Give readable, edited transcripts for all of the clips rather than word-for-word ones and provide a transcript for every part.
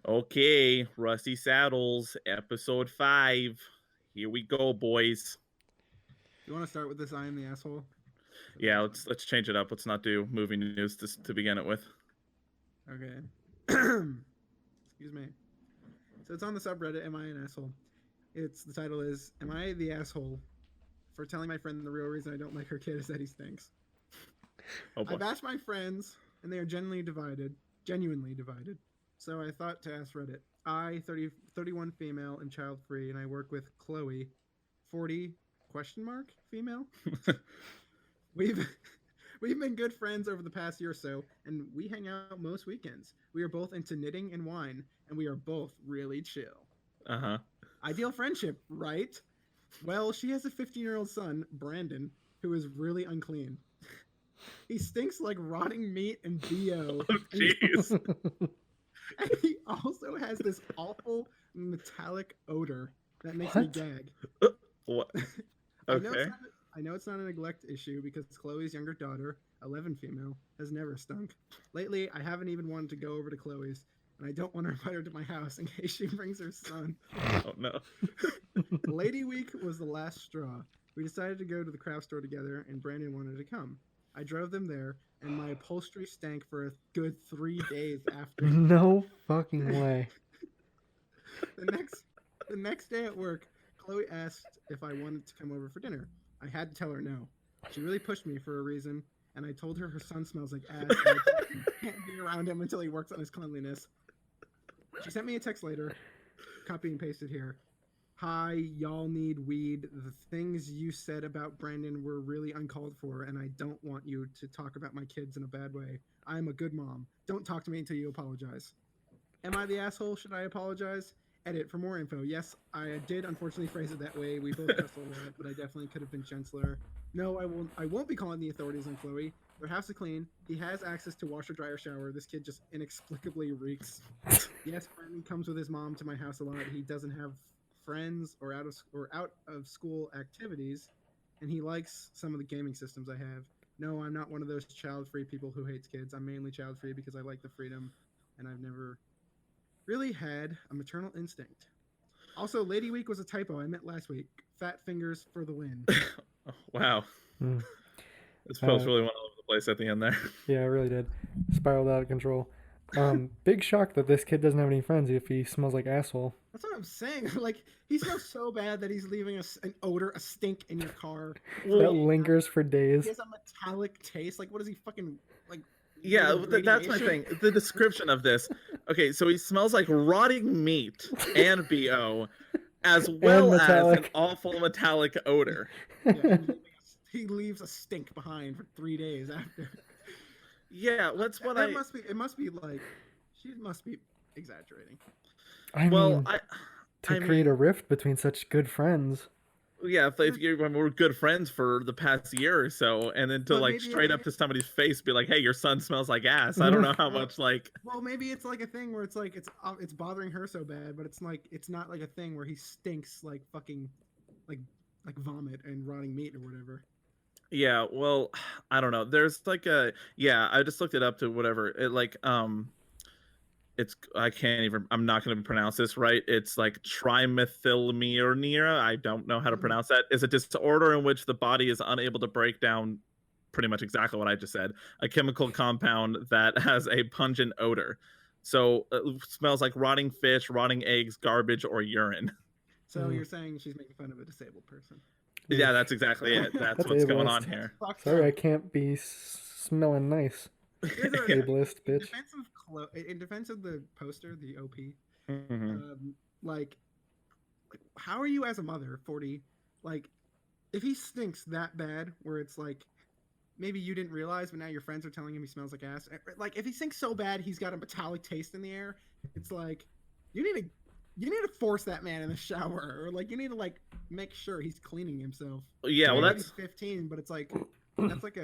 Okay, Rusty Saddles, episode 5. Here we go, boys. You want to start with this I am the asshole? Yeah, let's change it up. Let's not do movie news to begin it with. Okay. Excuse me. So it's on the subreddit, Am I an Asshole? The title is Am I the Asshole for telling my friend the real reason I don't like her kid is that he stinks? Oh boy. I've asked my friends, and they are genuinely divided. So I thought to ask Reddit. 31 female and child free, and I work with Chloe, 40 question mark female. We've we've been good friends over the past year or so, and we hang out most weekends. We are both into knitting and wine, and we are both really chill. Uh-huh. Ideal friendship, right? Well, she has a 15-year-old son, Brandon, who is really unclean. He stinks like rotting meat and BO. Oh, jeez. And he also has this awful metallic odor that makes me What? gag. What? I Okay. know it's not a neglect issue because Chloe's younger daughter, 11 female, has never stunk. Lately, I haven't even wanted to go over to Chloe's, and I don't want to invite her to my house in case she brings her son. Oh no. Lady Week was the last straw. We decided to go to the craft store together, and Brandon wanted to come. I drove them there, and my upholstery stank for a good 3 days after. No fucking way. The next day at work, Chloe asked if I wanted to come over for dinner. I had to tell her no. She really pushed me for a reason, and I told her son smells like ass, and I can't be around him until he works on his cleanliness. She sent me a text later, copy and pasted here. Hi, y'all need weed. The things you said about Brandon were really uncalled for, and I don't want you to talk about my kids in a bad way. I'm a good mom. Don't talk to me until you apologize. Am I the asshole? Should I apologize? Edit for more info. Yes, I did unfortunately phrase it that way. We both cussed a lot, but I definitely could have been gentler. No, I won't. I won't be calling the authorities on Chloe. Their house is clean. He has access to washer, dryer, shower. This kid just inexplicably reeks. Yes, Brandon comes with his mom to my house a lot. He doesn't have friends or out of school activities, and he likes some of the gaming systems I have. No, I'm not one of those child-free people who hates kids. I'm mainly child-free because I like the freedom, and I've never really had a maternal instinct. Also, Lady Week was a typo. I meant last week. Fat fingers for the win. Oh, wow. Mm. This post really went all over the place at the end there. Yeah, it really did. Spiraled out of control. Big shock that this kid doesn't have any friends if he smells like asshole. That's what I'm saying. Like, he smells so bad that he's leaving an odor, a stink in your car. That lingers for days. He has a metallic taste. Like, what is he fucking, like... Yeah, that's my thing. The description of this. Okay, so he smells like rotting meat and BO, as well as an awful metallic odor. Yeah, he leaves a stink behind for 3 days after. Yeah, that's what It must be like, she must be exaggerating. I mean, to create a rift between such good friends. Yeah, if we're good friends for the past year or so, and then to like straight up to somebody's face be like, "Hey, your son smells like ass." I don't know how much like. Well, maybe it's like a thing where it's like it's bothering her so bad, but it's not like a thing where he stinks like fucking like vomit and rotting meat or whatever. Yeah, well, I don't know. There's like I just looked it up to whatever it like I'm not going to pronounce this right. It's like trimethylmethionine. I don't know how to pronounce that. Is a disorder in which the body is unable to break down pretty much exactly what I just said. A chemical compound that has a pungent odor. So it smells like rotting fish, rotting eggs, garbage, or urine. So you're saying she's making fun of a disabled person? Yeah, that's exactly it. That's what's going on here. Sorry, I can't be smelling nice. Ableist, bitch. In defense of the poster, the OP, Mm-hmm. like, how are you as a mother, 40? Like, if he stinks that bad, where it's like, maybe you didn't realize, but now your friends are telling him he smells like ass. Like, if he stinks so bad, he's got a metallic taste in the air. It's like, you need to force that man in the shower, or like you need to like make sure he's cleaning himself. Yeah, well, that's 15, but it's like that's like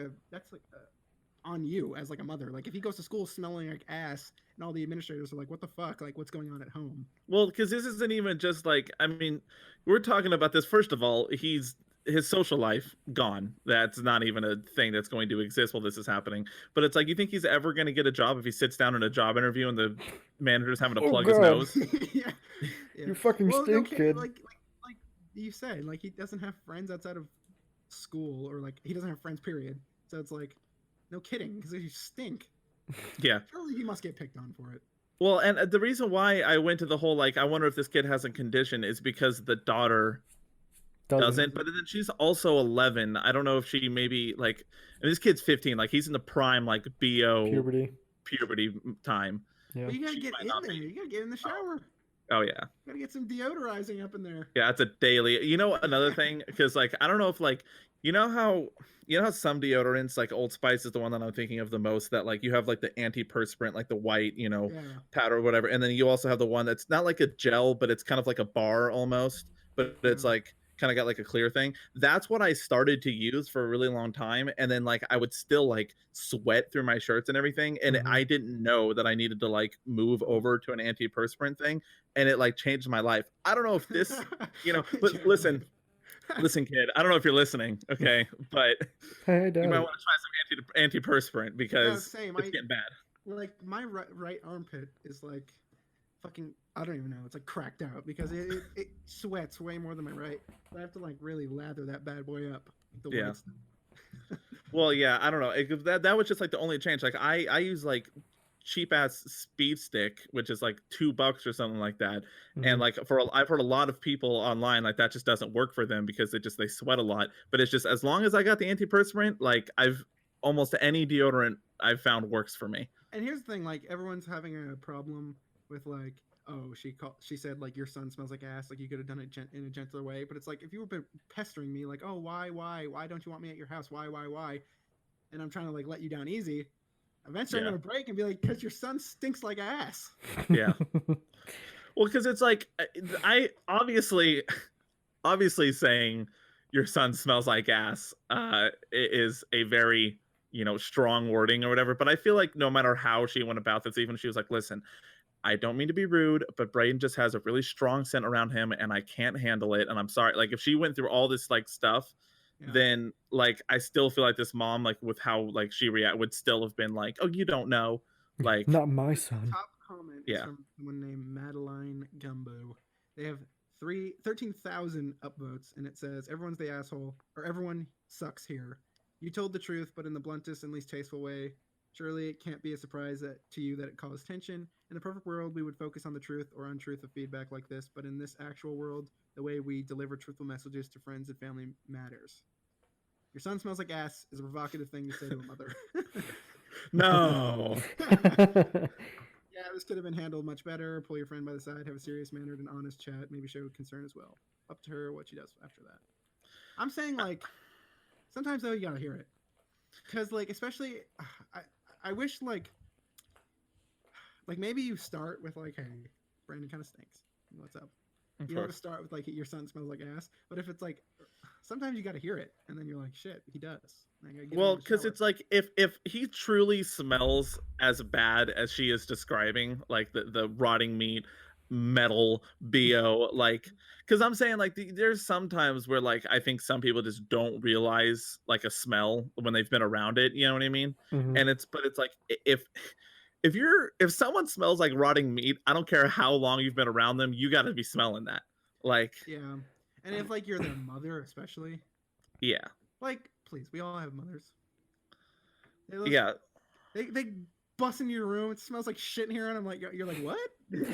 on you as like a mother. Like if he goes to school smelling like ass and all the administrators are like, what the fuck, like what's going on at home? Well, because this isn't even just like, I mean, we're talking about this. First of all, he's his social life gone. That's not even a thing that's going to exist while this is happening. But it's like, you think he's ever going to get a job if he sits down in a job interview and the manager's having to Oh, plug his God. nose? yeah. You fucking stink, okay, kid. like you said, like he doesn't have friends outside of school, or like he doesn't have friends, period. So it's like, no kidding, because you stink. Yeah. Surely he must get picked on for it. Well, and the reason why I went to the whole, like, I wonder if this kid has a condition is because the daughter doesn't. But then she's also 11. I don't know if she maybe, like, and this kid's 15. Like, he's in the prime, like, BO puberty time. Yeah. But you gotta get in there. You gotta get in the shower. Oh, yeah. You gotta get some deodorizing up in there. Yeah, it's a daily. You know, another thing, because, like, I don't know if, like, you know how some deodorants, like Old Spice is the one that I'm thinking of the most, that, like, you have, like, the antiperspirant, like the white, powder or whatever, and then you also have the one that's not like a gel, but it's kind of like a bar almost, but it's like kind of got like a clear thing. That's what I started to use for a really long time, and then, like, I would still, like, sweat through my shirts and everything, and I didn't know that I needed to, like, move over to an antiperspirant thing, and it, like, changed my life. I don't know if this, but listen, kid, I don't know if you're listening, okay, but hey, you might want to try some antiperspirant, because it's getting bad. Like, my right armpit is like fucking, I don't even know, it's like cracked out because it sweats way more than my right. So I have to, like, really lather that bad boy up. Yeah. Well, yeah, I don't know. That was just, like, the only change. Like, I use, like, cheap ass speed stick, which is like $2 or something like that, and like I've heard a lot of people online, like, that just doesn't work for them because they sweat a lot. But it's just, as long as I got the antiperspirant, like, I've almost any deodorant I've found works for me. And here's the thing, like, everyone's having a problem with, like, oh, she said, like, your son smells like ass, like, you could have done it in a gentler way. But it's like, if you were pestering me, like, oh, why don't you want me at your house, why, and I'm trying to, like, let you down easy, eventually I'm gonna break and be like, because your son stinks like ass. Yeah. Well, because it's like, I obviously saying your son smells like ass is a very, strong wording or whatever. But I feel like no matter how she went about this, even if she was like, listen, I don't mean to be rude, but Brayden just has a really strong scent around him and I can't handle it, and I'm sorry. Like, if she went through all this, like, stuff, then, like, I still feel like this mom, like, with how, like, she would still have been like, oh, you don't know, like, not my son. Top comment is from someone named Madeline Gumbo. They have 13,000 upvotes, and it says, everyone's the asshole, or everyone sucks here. You told the truth, but in the bluntest and least tasteful way. Surely it can't be a surprise to you that it caused tension. In a perfect world, we would focus on the truth or untruth of feedback like this, but in this actual world, the way we deliver truthful messages to friends and family matters. Your son smells like ass is a provocative thing to say to a mother. No. Yeah, this could have been handled much better. Pull your friend by the side, have a serious mannered and honest chat, maybe show concern as well. Up to her what she does after that. I'm saying, like, sometimes, though, you gotta hear it. Because, like, especially, I wish, like, maybe you start with, like, hey, Brandon kind of stinks. What's up? You don't have to start with, like, your son smells like ass. But if it's like, sometimes you got to hear it, and then you're like, shit, he does. Well, because it's like, if he truly smells as bad as she is describing, like the rotting meat, metal, BO, like, because I'm saying, like, there's sometimes where, like, I think some people just don't realize, like, a smell when they've been around it. You know what I mean? And it's like, if someone smells like rotting meat, I don't care how long you've been around them, you got to be smelling that. Like, yeah, and if, like, you're their mother, especially. Yeah. Like, please, we all have mothers. They bust into your room. It smells like shit in here, and I'm like, you're like, what? You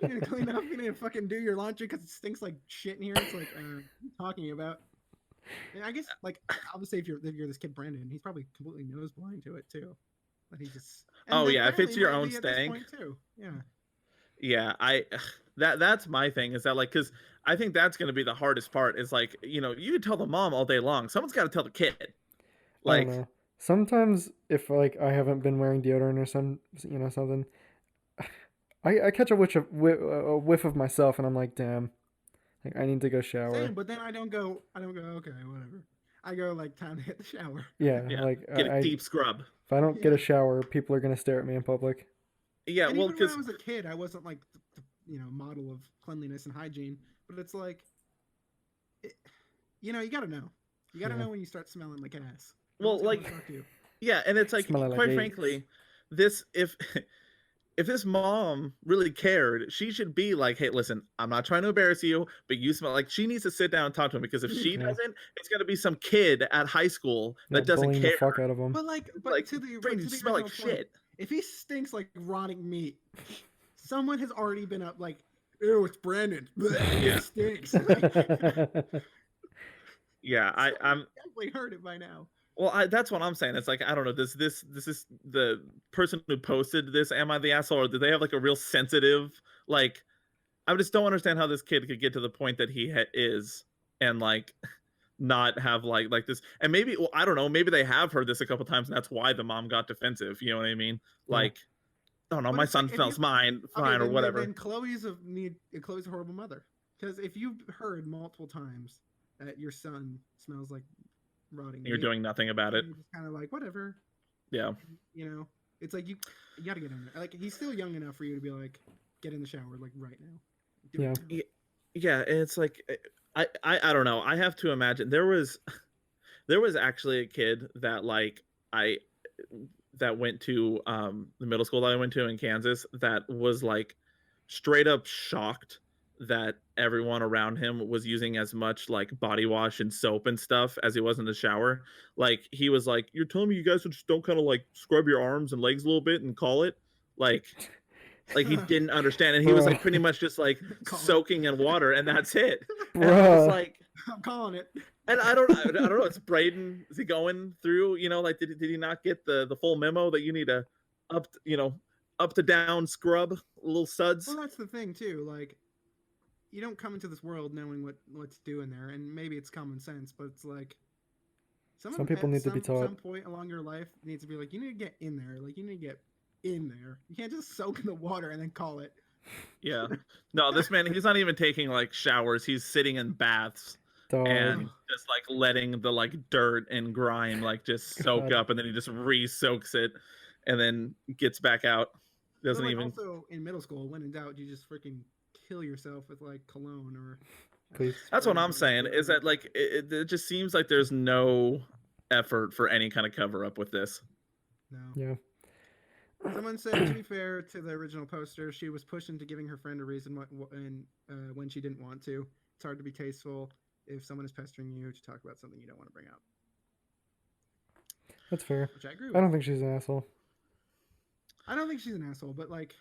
need to clean up. You need to fucking do your laundry because it stinks like shit in here. It's like, what are you talking about? And I guess, like, obviously, if you're this kid Brandon, he's probably completely nose blind to it too. But he just if it's your own stank too. Yeah, that's my thing, is that, like, because I think that's going to be the hardest part, is, like, you can tell the mom all day long, someone's got to tell the kid. Like, I don't know. Sometimes if, like, I haven't been wearing deodorant or something, I catch a whiff of myself and I'm like, damn, like, I need to go shower. Same, but then I don't go, okay, whatever. I go, like, time to hit the shower. Yeah. Like, get a deep scrub. If I don't get a shower, people are gonna stare at me in public. Yeah, and well, even when I was a kid, I wasn't, like, the model of cleanliness and hygiene, but it's like, you gotta know. You gotta Yeah. know when you start smelling like ass. Well, Someone's gonna like, fuck you. yeah, and it's like, Smelling like quite AIDS. frankly, this if this mom really cared, she should be like, hey, listen, I'm not trying to embarrass you, but you smell like she needs to sit down and talk to him because if she Yeah. doesn't, it's gonna be some kid at high school Yeah, that doesn't bullying the care. fuck out of him. But Like, to the Braden, you smell like original point, shit. if he stinks like rotting meat, someone has already been up like, ew, it's Brandon. Bleh, Yeah. It stinks. Yeah, I'm definitely heard it by now. well, that's what I'm saying. It's like, I don't know. This is the person who posted this. Am I the asshole, or do they have like a real sensitive like? I just don't understand how this kid could get to the point that he is, and like not have like this. And maybe, well, I don't know. Maybe they have heard this a couple times, and that's why the mom got defensive. You know what I mean? Like, I don't know. But My it's son like, if smells you- fine, Okay, or whatever. Then Chloe's a horrible mother. Because if you've heard multiple times that your son smells like rotting You're meat, doing nothing about it. you're just kind of like, whatever. Yeah. It's like you got to get in there. Like, he's still young enough for you to be like, get in the shower like right now. Do it now. Yeah, and it's like, I don't know. I have to imagine there was actually a kid that like that went to the middle school that I went to in Kansas that was like straight up shocked that everyone around him was using as much like body wash and soap and stuff as he was in the shower. Like, he was like, "You're telling me you guys just don't kind of like scrub your arms and legs a little bit and call it?" Like he didn't understand, and he was like pretty much just like soaking in water, and that's it. And I was like, I'm calling it. and I don't know. It's Braden. Is he going through? Like, did he not get the full memo that you need a up to down scrub little suds? Well, that's the thing too. Like, you don't come into this world knowing what's doing there, and maybe it's common sense, but it's like some people need to be taught. At some point along your life needs to be like, you need to get in there. Like, you need to get in there. You can't just soak in the water and then call it. Yeah. No, this man, he's not even taking like showers. He's sitting in baths. And just like letting the like dirt and grime like just soak up, and then he just re-soaks it and then gets back out. Doesn't even. Also, in middle school, when in doubt, you just freaking kill yourself with like cologne or. Please. That's what I'm saying. Is that like it just seems like there's no effort for any kind of cover up with this. No. Yeah. Someone said, to be fair to the original poster, she was pushed into giving her friend a reason when she didn't want to. It's hard to be tasteful if someone is pestering you to talk about something you don't want to bring up. That's fair. Which I agree with. I don't think she's an asshole. I don't think she's an asshole, but like,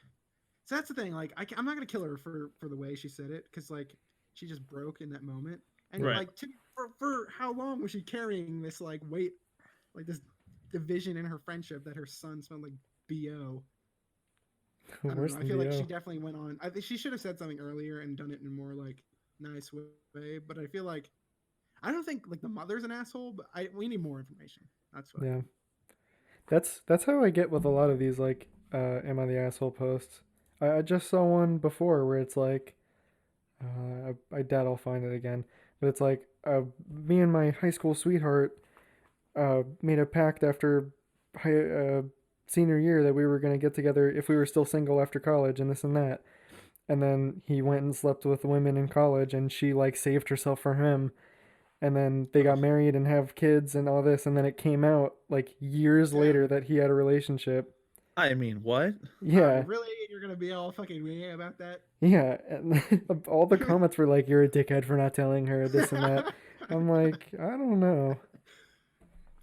so that's the thing. Like, I'm not gonna kill her for the way she said it, because like she just broke in that moment, and Right. like for how long was she carrying this like weight, like this division in her friendship that her son smelled like BO. I don't know. I feel like she definitely went on. I think she should have said something earlier and done it in a more like nice way. But I feel like I don't think like the mother's an asshole, but we need more information. That's what. Yeah. That's how I get with a lot of these like am I the asshole posts. I just saw one before where it's like I doubt I'll find it again, but it's like me and my high school sweetheart made a pact after senior year that we were going to get together if we were still single after college and this and that. And then he went and slept with women in college, and she like saved herself for him. And then they got married and have kids and all this, and then it came out like years later that he had a relationship. I mean, what? Yeah. Really? You're gonna be all fucking meh about that? Yeah. And all the comments were like, "You're a dickhead for not telling her this and that." I'm like, I don't know.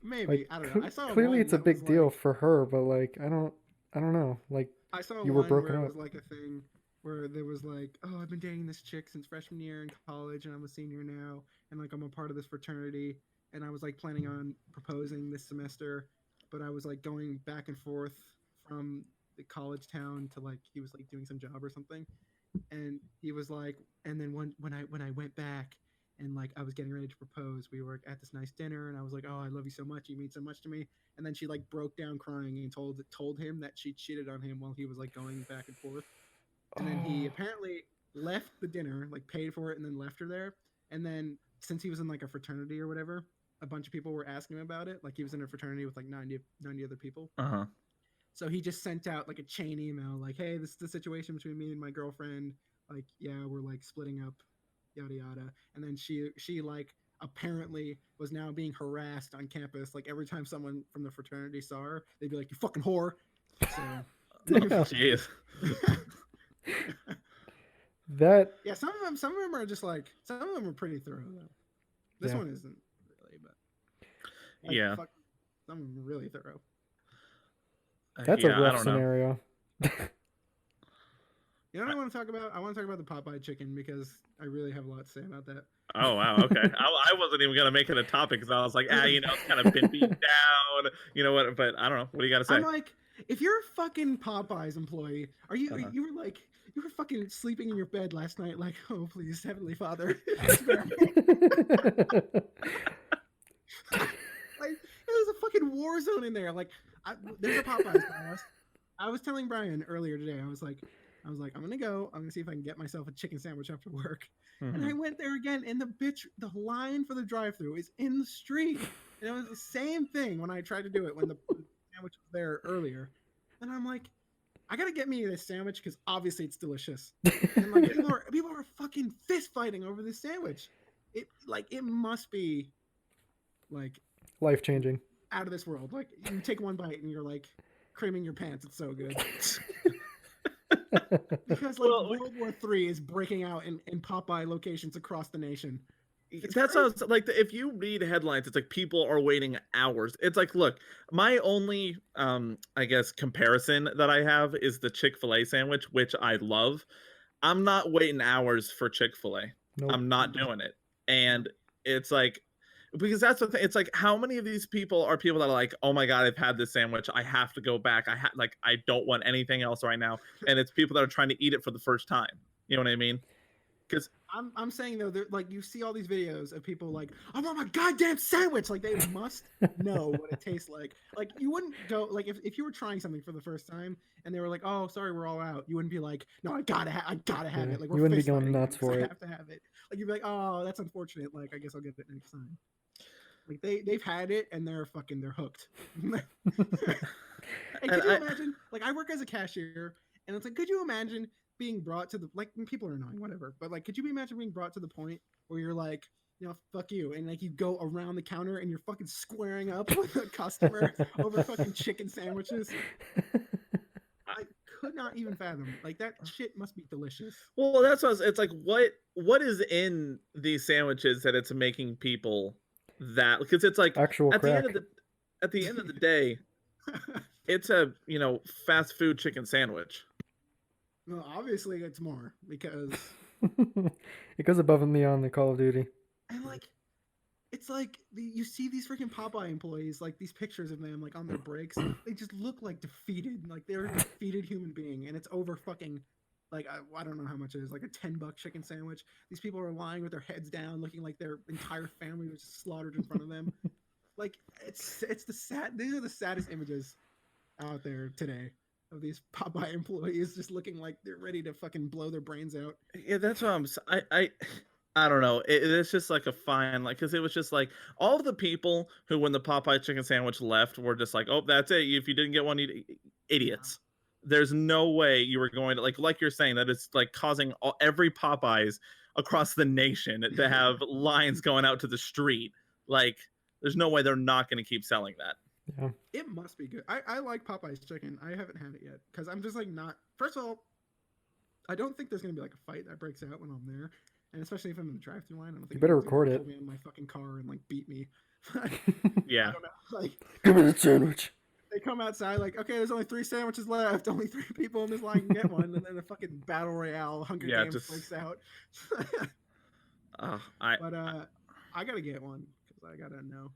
Maybe Like, I don't know. I saw clearly it's a big deal like, for her, but like I don't know. Like I saw you one were broken where it up. was like a thing where there was like, oh, I've been dating this chick since freshman year in college, and I'm a senior now, and like I'm a part of this fraternity, and I was like planning on proposing this semester, but I was like going back and forth from the college town to like he was like doing some job or something, and he was like, and then when I went back. And like I was getting ready to propose, we were at this nice dinner, and I was like, "Oh, I love you so much. You mean so much to me." And then she like broke down crying and told him that she cheated on him while he was like going back and forth. And then he apparently left the dinner, like paid for it, and then left her there. And then since he was in like a fraternity or whatever, a bunch of people were asking him about it. Like he was in a fraternity with like 90 other people. Uh-huh. So he just sent out like a chain email, like, "Hey, this is the situation between me and my girlfriend. Like, yeah, we're like splitting up." Yada yada, and then she like apparently was now being harassed on campus. Like every time someone from the fraternity saw her, they'd be like, "You fucking whore." So, Damn. Jeez. That yeah, some of them are just like, some of them are pretty thorough though. This Yeah. one isn't really, but Yeah. fuck, some of them are really thorough. that's Yeah, a I rough don't know. scenario. You know what I want to talk about? I want to talk about the Popeye chicken because I really have a lot to say about that. Oh wow, okay. I wasn't even gonna make it a topic because I was like, you know, it's kind of been beat down, you know what? But I don't know. What do you got to say? I'm like, if you're a fucking Popeyes employee, are you Uh-huh. you were like you were fucking sleeping in your bed last night, like, oh please, Heavenly Father, spare me. Like it was a fucking war zone in there. Like there's a Popeyes by us. I was telling Brian earlier today. I was like, I'm gonna see if I can get myself a chicken sandwich after work. And I Mhm. went there again, and the line for the drive-through is in the street. And it was the same thing when I tried to do it when the sandwich was there earlier. And I'm like, I gotta get me this sandwich because obviously it's delicious. And like people are fucking fist fighting over this sandwich. It must be like Life changing. out of this world. Like you take one bite and you're like creaming your pants. It's so good. Because like Well, World War III is breaking out in Popeye locations across the nation. It's That's crazy. how it's like. If you read headlines, it's like people are waiting hours. It's like, look, my only, I guess, comparison that I have is the Chick-fil-A sandwich, which I love. I'm not waiting hours for Chick-fil-A. Nope. I'm not doing it. And it's like, because that's the thing. It's like, how many of these people are people that are like, oh my God, I've had this sandwich. I have to go back. I don't want anything else right now. And it's people that are trying to eat it for the first time. You know what I mean? Because I'm saying though, like you see all these videos of people like, I want my goddamn sandwich. Like they must know what it tastes like. Like you wouldn't go like if you were trying something for the first time and they were like, oh sorry, we're all out. You wouldn't be like, no, I gotta have Yeah, it. Like you we're wouldn't be fist going fighting nuts because for I it. have to have it. Like you'd be like, oh that's unfortunate. Like I guess I'll get it next time. Like they've had it and they're hooked. And And could you I- imagine? Like I work as a cashier, and it's like, could you imagine being brought to the like people are annoying, whatever. But like, could you imagine being brought to the point where you're like, you know, fuck you, and like you go around the counter and you're fucking squaring up with a customer over fucking chicken sandwiches? I could not even fathom. Like that shit must be delicious. Well, that's what it's like. What is in these sandwiches that it's making people that? Because it's like Actual at the crack. end of the day, it's a fast food chicken sandwich. Well, obviously it's more because It goes above and beyond the Call of Duty. and like it's like you see these freaking Popeye employees, like these pictures of them like on their breaks, they just look like defeated, like they're a defeated human being, and it's over fucking like I don't know how much it is, like a $10 chicken sandwich. These people are lying with their heads down, looking like their entire family was slaughtered in front of them. Like it's the sad. These are the saddest images out there today of these Popeye employees just looking like they're ready to fucking blow their brains out. Yeah, that's what I don't know. It's just like a fine, like, because it was just like all of the people who, when the Popeye chicken sandwich left, were just like, oh, that's it. If you didn't get one, idiots. There's no way you were going to like you're saying that it's like causing every Popeyes across the nation to have lines going out to the street. Like, there's no way they're not going to keep selling that. Yeah. It must be good. I like Popeye's chicken. I haven't had it yet because I'm just like not. First of all, I don't think there's gonna be like a fight that breaks out when I'm there, and especially if I'm in the drive-thru line. I don't think better anyone's gonna record it. pull me in my fucking car and like beat me. Yeah. I don't know. Like Give me the sandwich. they come outside like, okay, there's only 3 sandwiches left. Only 3 people in this line can get one, and then a fucking battle royale Hunger Yeah, Games just- breaks out. I But I gotta get one because I gotta know.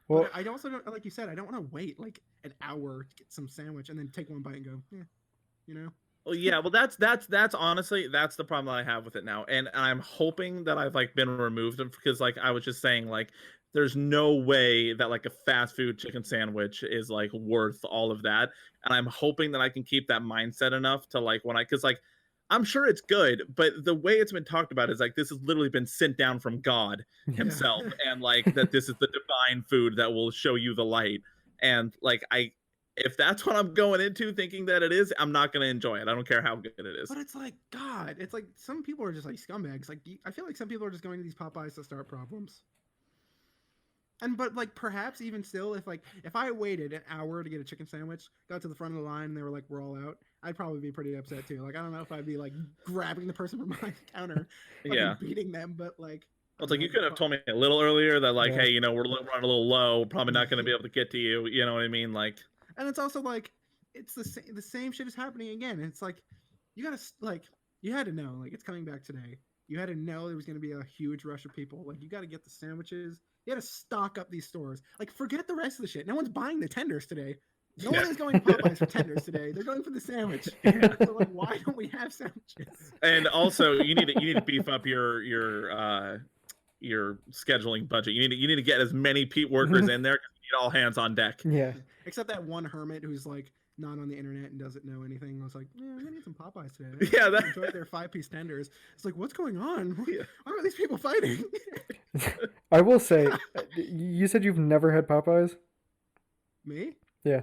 Well, But I also don't, like you said, I don't want to wait like an hour to get some sandwich and then take one bite and go, yeah, you know. Well, yeah, well, that's honestly that's the problem that I have with it now, and I'm hoping that I've like been removed because like I was just saying like there's no way that like a fast food chicken sandwich is like worth all of that, and I'm hoping that I can keep that mindset enough to like when because like I'm sure it's good, but the way it's been talked about is like this has literally been sent down from God himself, and like that this is the divine food that will show you the light, and like if that's what I'm going into thinking that it is, I'm not going to enjoy it. I don't care how good it is. But it's like, God, it's like some people are just like scumbags. Like, I feel like some people are just going to these Popeyes to start problems. But like perhaps even still, if I waited an hour to get a chicken sandwich, got to the front of the line, and they were like, "We're all out," I'd probably be pretty upset too. Like I don't know if I'd be like grabbing the person from behind the counter, Yeah. beating them, but like. Well, it's like you could have told me a little earlier that like, Yeah. hey, we're running a little low, probably not going to be able to get to you. You know what I mean? Like, and it's also like it's the same shit is happening again. It's like you gotta like you had to know like it's coming back today. You had to know there was going to be a huge rush of people. Like you got to get the sandwiches. You got to stock up these stores. Like forget the rest of the shit. No one's buying the tenders today. No one is going to Popeyes for tenders today. They're going for the sandwich. So like, why don't we have sandwiches? And also, you need to beef up your scheduling budget. You need to get as many workers in there because you need all hands on deck. Yeah. Except that one hermit who's like not on the internet and doesn't know anything. I was like, I'm gonna need some Popeyes today. Yeah, enjoy their 5-piece tenders. It's like, what's going on? Why are these people fighting? I will say, you said you've never had Popeyes? Me? Yeah.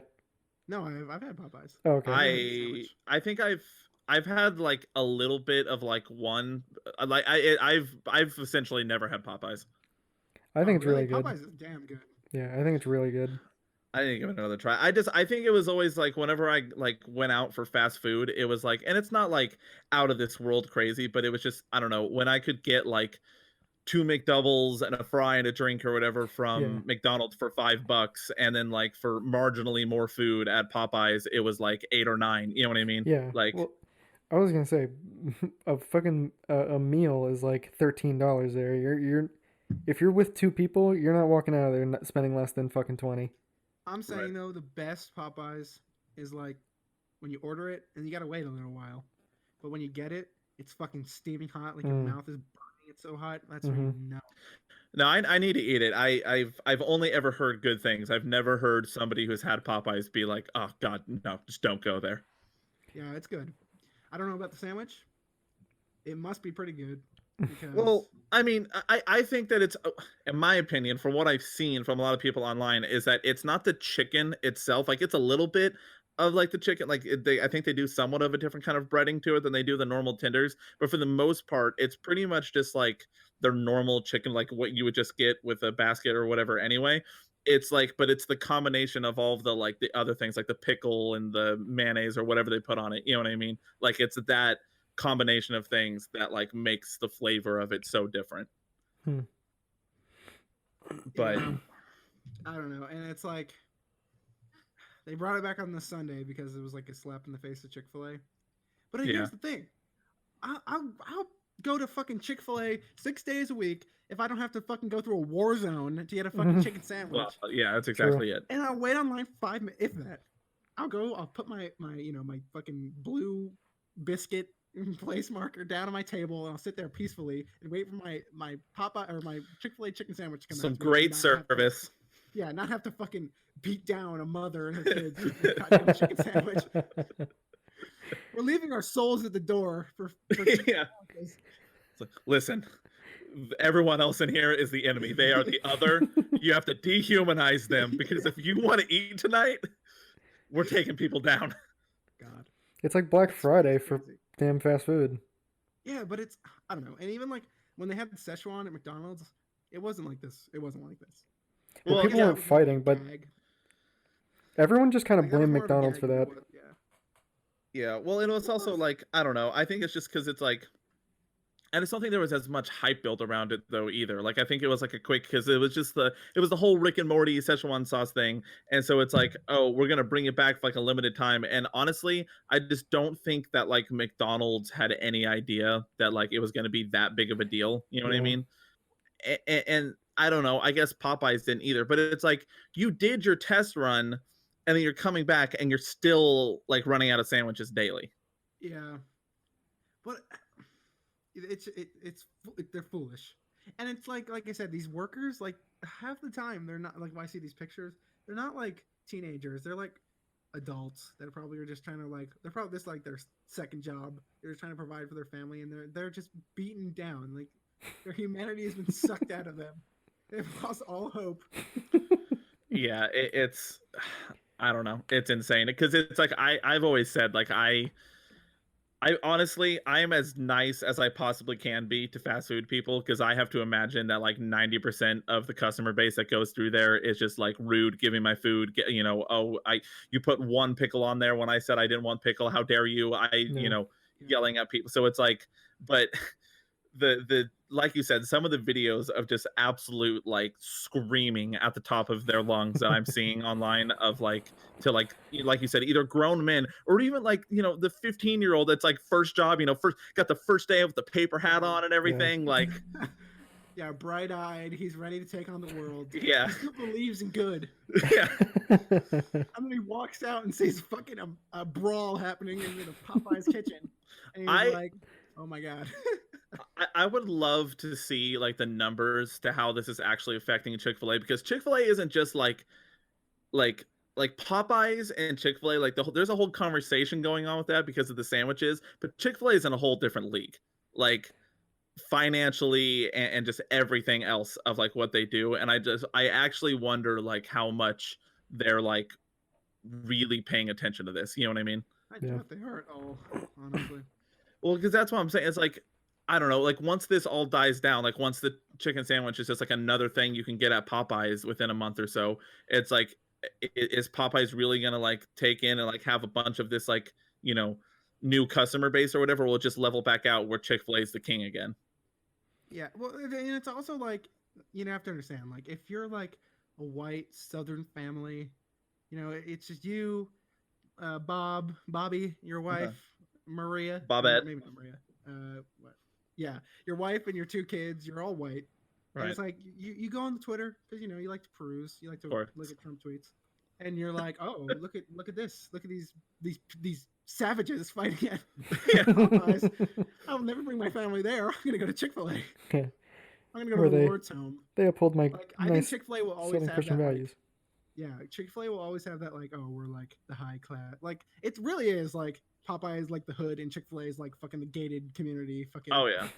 No, I've had Popeyes. Oh, okay. I think I've had like a little bit of like one like I've essentially never had Popeyes. I think it's really good. Popeyes is damn good. Yeah, I think it's really good. I didn't give it another try. I think it was always like whenever I like went out for fast food, it was like, and it's not like out of this world crazy, but it was just, I don't know, when I could get like 2 McDoubles and a fry and a drink or whatever from McDonald's for $5, and then like for marginally more food at Popeyes, it was like 8 or 9. You know what I mean? Yeah. Like, well, I was gonna say, a fucking a meal is like $13 there. You're if you're with 2 people, you're not walking out of there spending less than fucking 20. I'm saying though, the best Popeyes is like when you order it and you gotta wait a little while, but when you get it, it's fucking steaming hot. Like your mouth is burning. It's so hot. That's when you know. No, I need to eat it. I've only ever heard good things. I've never heard somebody who's had Popeyes be like, "Oh God, no, just don't go there." Yeah, it's good. I don't know about the sandwich. It must be pretty good. Because... Well, I mean, I think that it's, in my opinion, from what I've seen from a lot of people online, is that it's not the chicken itself. Like, it's a little bit of like the chicken. Like, I think they do somewhat of a different kind of breading to it than they do the normal tenders. But for the most part, it's pretty much just like their normal chicken, like what you would just get with a basket or whatever anyway. It's like, but it's the combination of all of the like the other things, like the pickle and the mayonnaise or whatever they put on it. You know what I mean? Like, it's that combination of things that like makes the flavor of it so different. But I don't know, and it's like they brought it back on the Sunday because it was like a slap in the face of Chick-fil-A. But here's the thing, I'll go to fucking Chick-fil-A 6 days a week if I don't have to fucking go through a war zone to get a fucking chicken sandwich. Well, yeah, that's exactly it. And I'll wait online 5 minutes, if that. I'll put my my fucking blue biscuit place marker down on my table, and I'll sit there peacefully and wait for my Popeye or my Chick-fil-A chicken sandwich to come out. Some great service. Not have to fucking beat down a mother and her kids with a goddamn chicken sandwich. We're leaving our souls at the door for yeah. It's like, listen, everyone else in here is the enemy. They are the other. You have to dehumanize them, because if you want to eat tonight, we're taking people down. God. It's like Black Friday for damn fast food. Yeah, but it's, I don't know. And even like when they had the Szechuan at McDonald's, it wasn't like this. Well, people weren't fighting, but everyone just kind of blamed McDonald's for that. Yeah, well, and it's also like, I don't know. I think it's just because it's like, and it's don't think there was as much hype built around it though either. Like, I think it was like a quick, because it was the whole Rick and Morty Szechuan sauce thing, and so it's like, oh, we're gonna bring it back for like a limited time. And honestly, I just don't think that like McDonald's had any idea that like it was gonna be that big of a deal. You know what I mean? And I don't know. I guess Popeyes didn't either. But it's like, you did your test run, and then you're coming back, and you're still like running out of sandwiches daily. Yeah, but they're foolish, and it's like I said, these workers, like half the time they're not like, when I see these pictures, they're not like teenagers. They're like adults that probably are just trying to like, they're probably just like their second job. They're just trying to provide for their family, and they're just beaten down. Like their humanity has been sucked out of them. They've lost all hope. Yeah, it's I don't know. It's insane because it's like I've always said like I honestly, I am as nice as I possibly can be to fast food people because I have to imagine that like 90% of the customer base that goes through there is just like rude, giving my food, you know, oh, you put one pickle on there when I said I didn't want pickle. How dare you? You Yeah. know, yelling at people. So it's like, but the like you said, some of the videos of just absolute like screaming at the top of their lungs that I'm seeing online of like to like you said, either grown men or even like, you know, the 15-year-old that's like first job, you know, first got the first day with the paper hat on and everything. Like yeah, bright-eyed, he's ready to take on the world. Yeah. He still believes in good. Yeah. And then he walks out and sees fucking a brawl happening in the Popeye's kitchen. And he's like, oh my god. I would love to see like the numbers to how this is actually affecting Chick-fil-A, because Chick-fil-A isn't just like Popeyes and Chick-fil-A, like there's a whole conversation going on with that because of the sandwiches, but Chick-fil-A is in a whole different league, like financially and just everything else of like what they do. And I actually wonder like how much they're like really paying attention to this. You know what I mean? I doubt they are at all, honestly. Well, because that's what I'm saying. It's like, I don't know, like once this all dies down, like once the chicken sandwich is just like another thing you can get at Popeyes within a month or so, it's like, is Popeyes really gonna like take in and like have a bunch of this like, you know, new customer base or whatever? Will it just level back out where Chick-fil-A is the king again? Yeah, well, and it's also like, you have to understand, like if you're like a white Southern family, you know, it's just you, Bobby, your wife, Maria, Bobette, maybe not Maria, what? Yeah, your wife and your two kids, you're all white. Right. And it's like you go on the Twitter because you know you like to peruse, you like to look at Trump tweets, and you're like, oh, look at this, look at these savages fighting at Popeyes. I'll never bring my family there. I'm gonna go to Chick-fil-A. I'm gonna go to the Lord's home. They uphold my I think Chick-fil-A will always have Christian that, values. Like, yeah, Chick-fil-A will always have that like, oh, we're like the high class. Like it really is like Popeye is like the hood and Chick-fil-A is like fucking the gated community. Fucking. Oh yeah.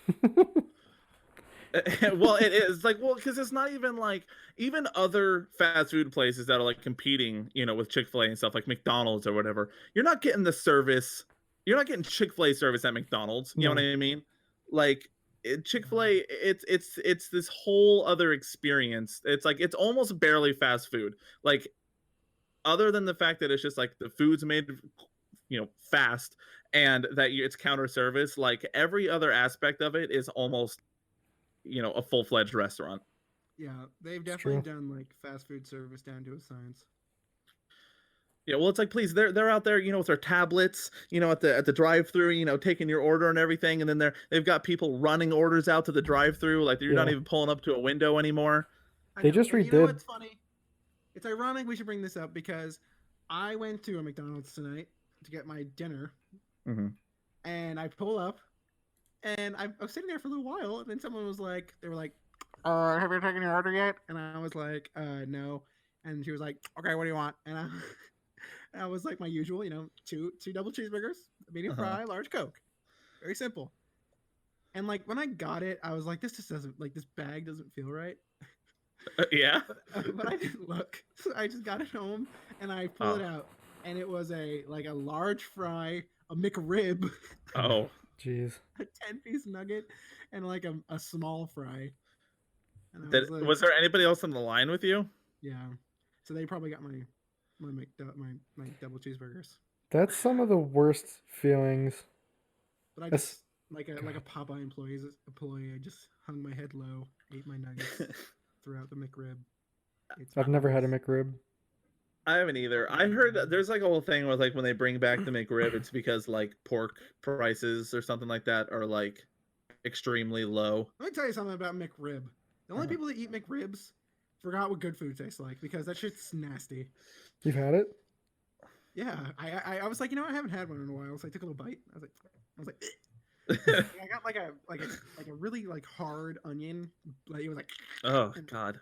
Well, it is like, well, because it's not even like even other fast food places that are like competing, you know, with Chick-fil-A and stuff like McDonald's or whatever. You're not getting the service. You're not getting Chick-fil-A service at McDonald's. You know what I mean? Like Chick-fil-A, it's this whole other experience. It's like it's almost barely fast food. Like other than the fact that it's just like the food's made, you know, fast and that it's counter service. Like every other aspect of it is almost, you know, a full-fledged restaurant. Yeah, they've definitely done like fast food service down to a science. Yeah, well, it's like, please, they're out there, you know, with their tablets, you know, at the drive-through, you know, taking your order and everything, and then they've got people running orders out to the drive-through, like you're not even pulling up to a window anymore. They just redid. You know what's funny? It's ironic we should bring this up because I went to a McDonald's tonight to get my dinner, and I pull up. And I was sitting there for a little while, and then someone was like, they were like, have you taken your order yet? And I was like, no. And she was like, okay, what do you want? And I was like, my usual, you know, two double cheeseburgers, medium fry, large Coke. Very simple. And like, when I got it, I was like, this just doesn't, like, this bag doesn't feel right. Yeah. But I didn't look. So I just got it home, and I pulled it out. And it was a large fry, a McRib. Oh. Jeez. A 10-piece nugget and like a small fry. And was there anybody else on the line with you? Yeah. So they probably got my double cheeseburgers. That's some of the worst feelings. But I just like a Popeye employee, I just hung my head low, ate my nuggets throughout the McRib. I've never had a McRib. I haven't either. I heard that there's like a whole thing with like when they bring back the McRib, it's because like pork prices or something like that are like extremely low. Let me tell you something about McRib. The only people that eat McRibs forgot what good food tastes like because that shit's nasty. You've had it? Yeah, I was like, you know, I haven't had one in a while, so I took a little bite. I was like, I got like a really like hard onion. Like it was like, oh god.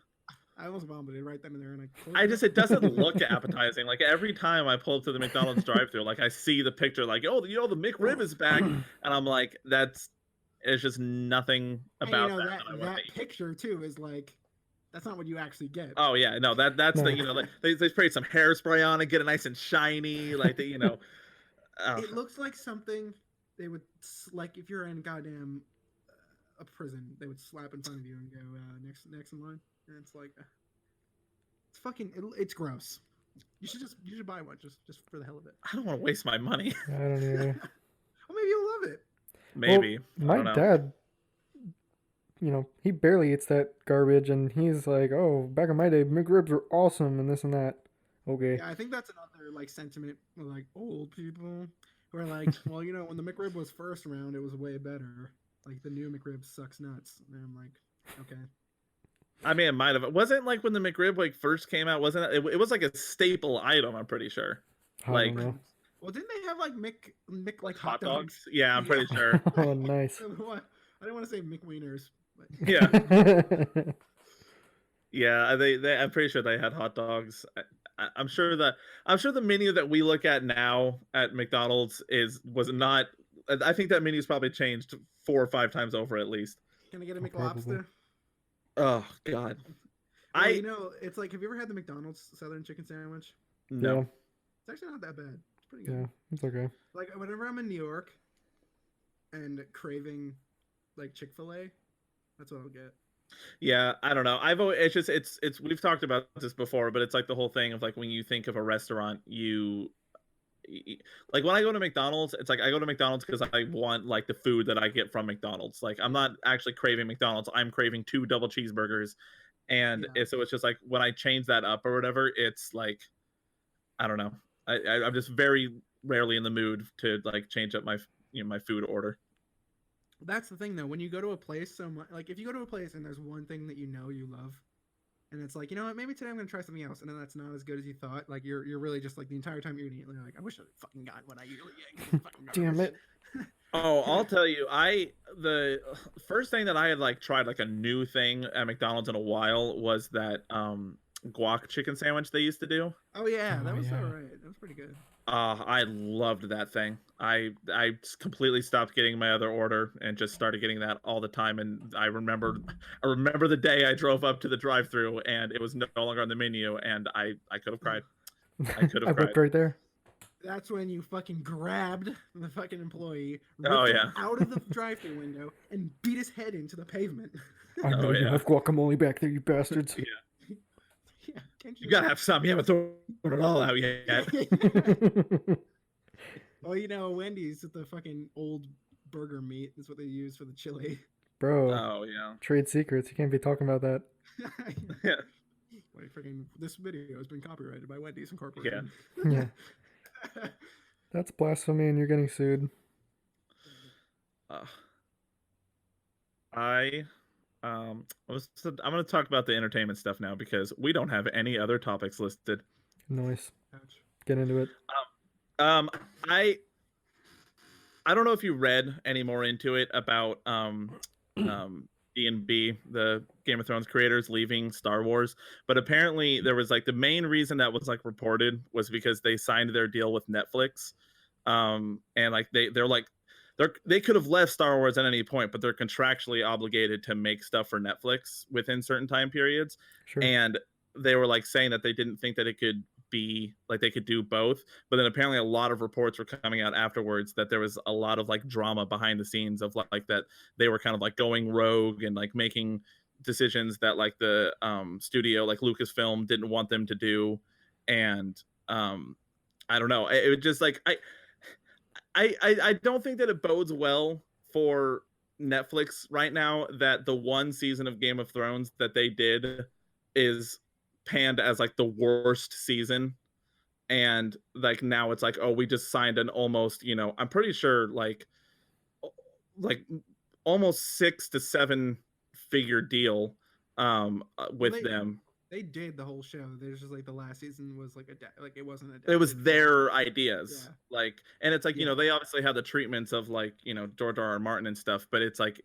I almost vomited right then and there, and it doesn't look appetizing. Like every time I pull up to the McDonald's drive-thru, like I see the picture, like, oh, you know, the McRib is back, and I'm like, it's just nothing about that picture too is like That's not what you actually get. Oh yeah, no, that's No. the like, they spray some hairspray on it, get it nice and shiny, like It looks like something they would like if you're in goddamn a prison, they would slap in front of you and go next in line, and it's like it's fucking it's gross. You should buy one just for the hell of it. I don't want to waste my money. I don't either. Well, maybe you'll love it. Maybe. Well, I don't my know. dad, he barely eats that garbage, and he's like, "Oh, back in my day, McRibs were awesome, and this and that." Okay. Yeah, I think that's another like sentiment of like old people who are like, well, when the McRib was first around, it was way better. Like the new McRib sucks nuts. And I'm like, okay. I mean, it might have. Wasn't like when the McRib like first came out. Wasn't it was like a staple item? I'm pretty sure. I Like don't know. Well, didn't they have like Mick like hot dogs. Yeah, I'm pretty Yeah. sure. Oh, nice. I didn't want to say McWieners, but Yeah. Yeah, I'm pretty sure they had hot dogs. I'm sure the menu that we look at now at McDonald's was not. I think that menu's probably changed 4 or 5 times over at least. Can I get a Oh, probably. McLobster? Oh God, Well, it's like, have you ever had the McDonald's Southern Chicken Sandwich? no. Yeah, It's actually not that bad. It's pretty good. yeah, it's okay. Like whenever I'm in New York and craving like Chick-fil-A, that's what I'll get. Yeah, I don't know. It's we've talked about this before, but it's like the whole thing of like when you think of a restaurant, like when I go to McDonald's, it's like I go to McDonald's because I want like the food that I get from McDonald's. Like I'm not actually craving McDonald's. I'm craving 2 double cheeseburgers, and Yeah. so it's just like when I change that up or whatever, it's like I don't know. I'm just very rarely in the mood to like change up my my food order. That's the thing though. When you go to a place, like if you go to a place and there's one thing that you love, and it's like, you know what, maybe today I'm gonna try something else, and then that's not as good as you thought. Like you're really just like the entire time you're eating it, you're like, I wish I fucking got what I usually get. Fucking Damn garbage. it. Oh, I'll tell you, the first thing that I had like tried like a new thing at McDonald's in a while was that guac chicken sandwich they used to do. Oh yeah, that Oh, was yeah. alright. That was pretty good. I loved that thing. I completely stopped getting my other order and just started getting that all the time. And I remember the day I drove up to the drive-through and it was no longer on the menu, and I could have cried. I could I have whipped cried. right there. That's when you fucking grabbed the fucking employee, Oh, ripped yeah. him out of the drive-through window, and beat his head into the pavement. I know you yeah. have guacamole back there, you bastards. Yeah, can't You gotta have some. You haven't thrown it all out yet. Well, Wendy's with the fucking old burger meat is what they use for the chili. Bro, Oh yeah. trade secrets. You can't be talking about that. Yeah. Wait, freaking! This video has been copyrighted by Wendy's Incorporated. Yeah. That's blasphemy, and you're getting sued. I'm gonna talk about the entertainment stuff now because we don't have any other topics listed. Nice. Ouch. Get into it. I don't know if you read any more into it about D&B, the Game of Thrones creators, leaving Star Wars, but apparently there was like the main reason that was like reported was because they signed their deal with Netflix, and like they could have left Star Wars at any point, but they're contractually obligated to make stuff for Netflix within certain time periods, Sure. and they were like saying that they didn't think that it could be like they could do both, but then apparently a lot of reports were coming out afterwards that there was a lot of like drama behind the scenes of like that they were kind of like going rogue and like making decisions that like the studio like Lucasfilm didn't want them to do, and I don't know, it was just like I don't think that it bodes well for Netflix right now that the one season of Game of Thrones that they did is panned as like the worst season, and like now it's like, oh, we just signed an almost, I'm pretty sure like almost 6 to 7 figure deal with them. They did the whole show. There's just like the last season was like it wasn't It was their ideas. Yeah. Like, and it's like, Yeah. they obviously have the treatments of like, George R.R. Martin and stuff, but it's like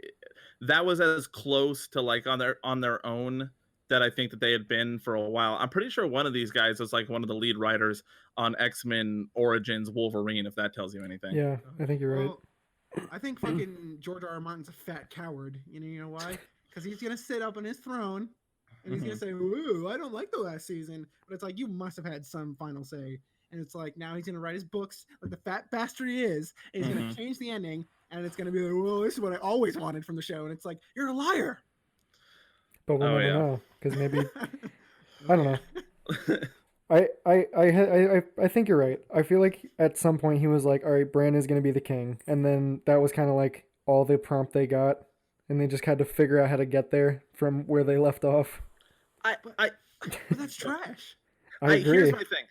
that was as close to like on their own that I think that they had been for a while. I'm pretty sure one of these guys was like one of the lead writers on X-Men Origins Wolverine, if that tells you anything. Yeah, I think you're right. Well, I think fucking George R.R. Martin's a fat coward. You know why? Because he's gonna sit up on his throne and he's gonna say, "Ooh, I don't like the last season," but it's like you must have had some final say. And it's like now he's gonna write his books like the fat bastard he is, and he's gonna change the ending, and it's gonna be like, "Well, this is what I always wanted from the show," and it's like you're a liar. But we'll never know because maybe I don't know. Okay. I think you're right. I feel like at some point he was like, "All right, Bran is gonna be the king," and then that was kind of like all the prompt they got, and they just had to figure out how to get there from where they left off. But that's trash. I agree. Here's my thing.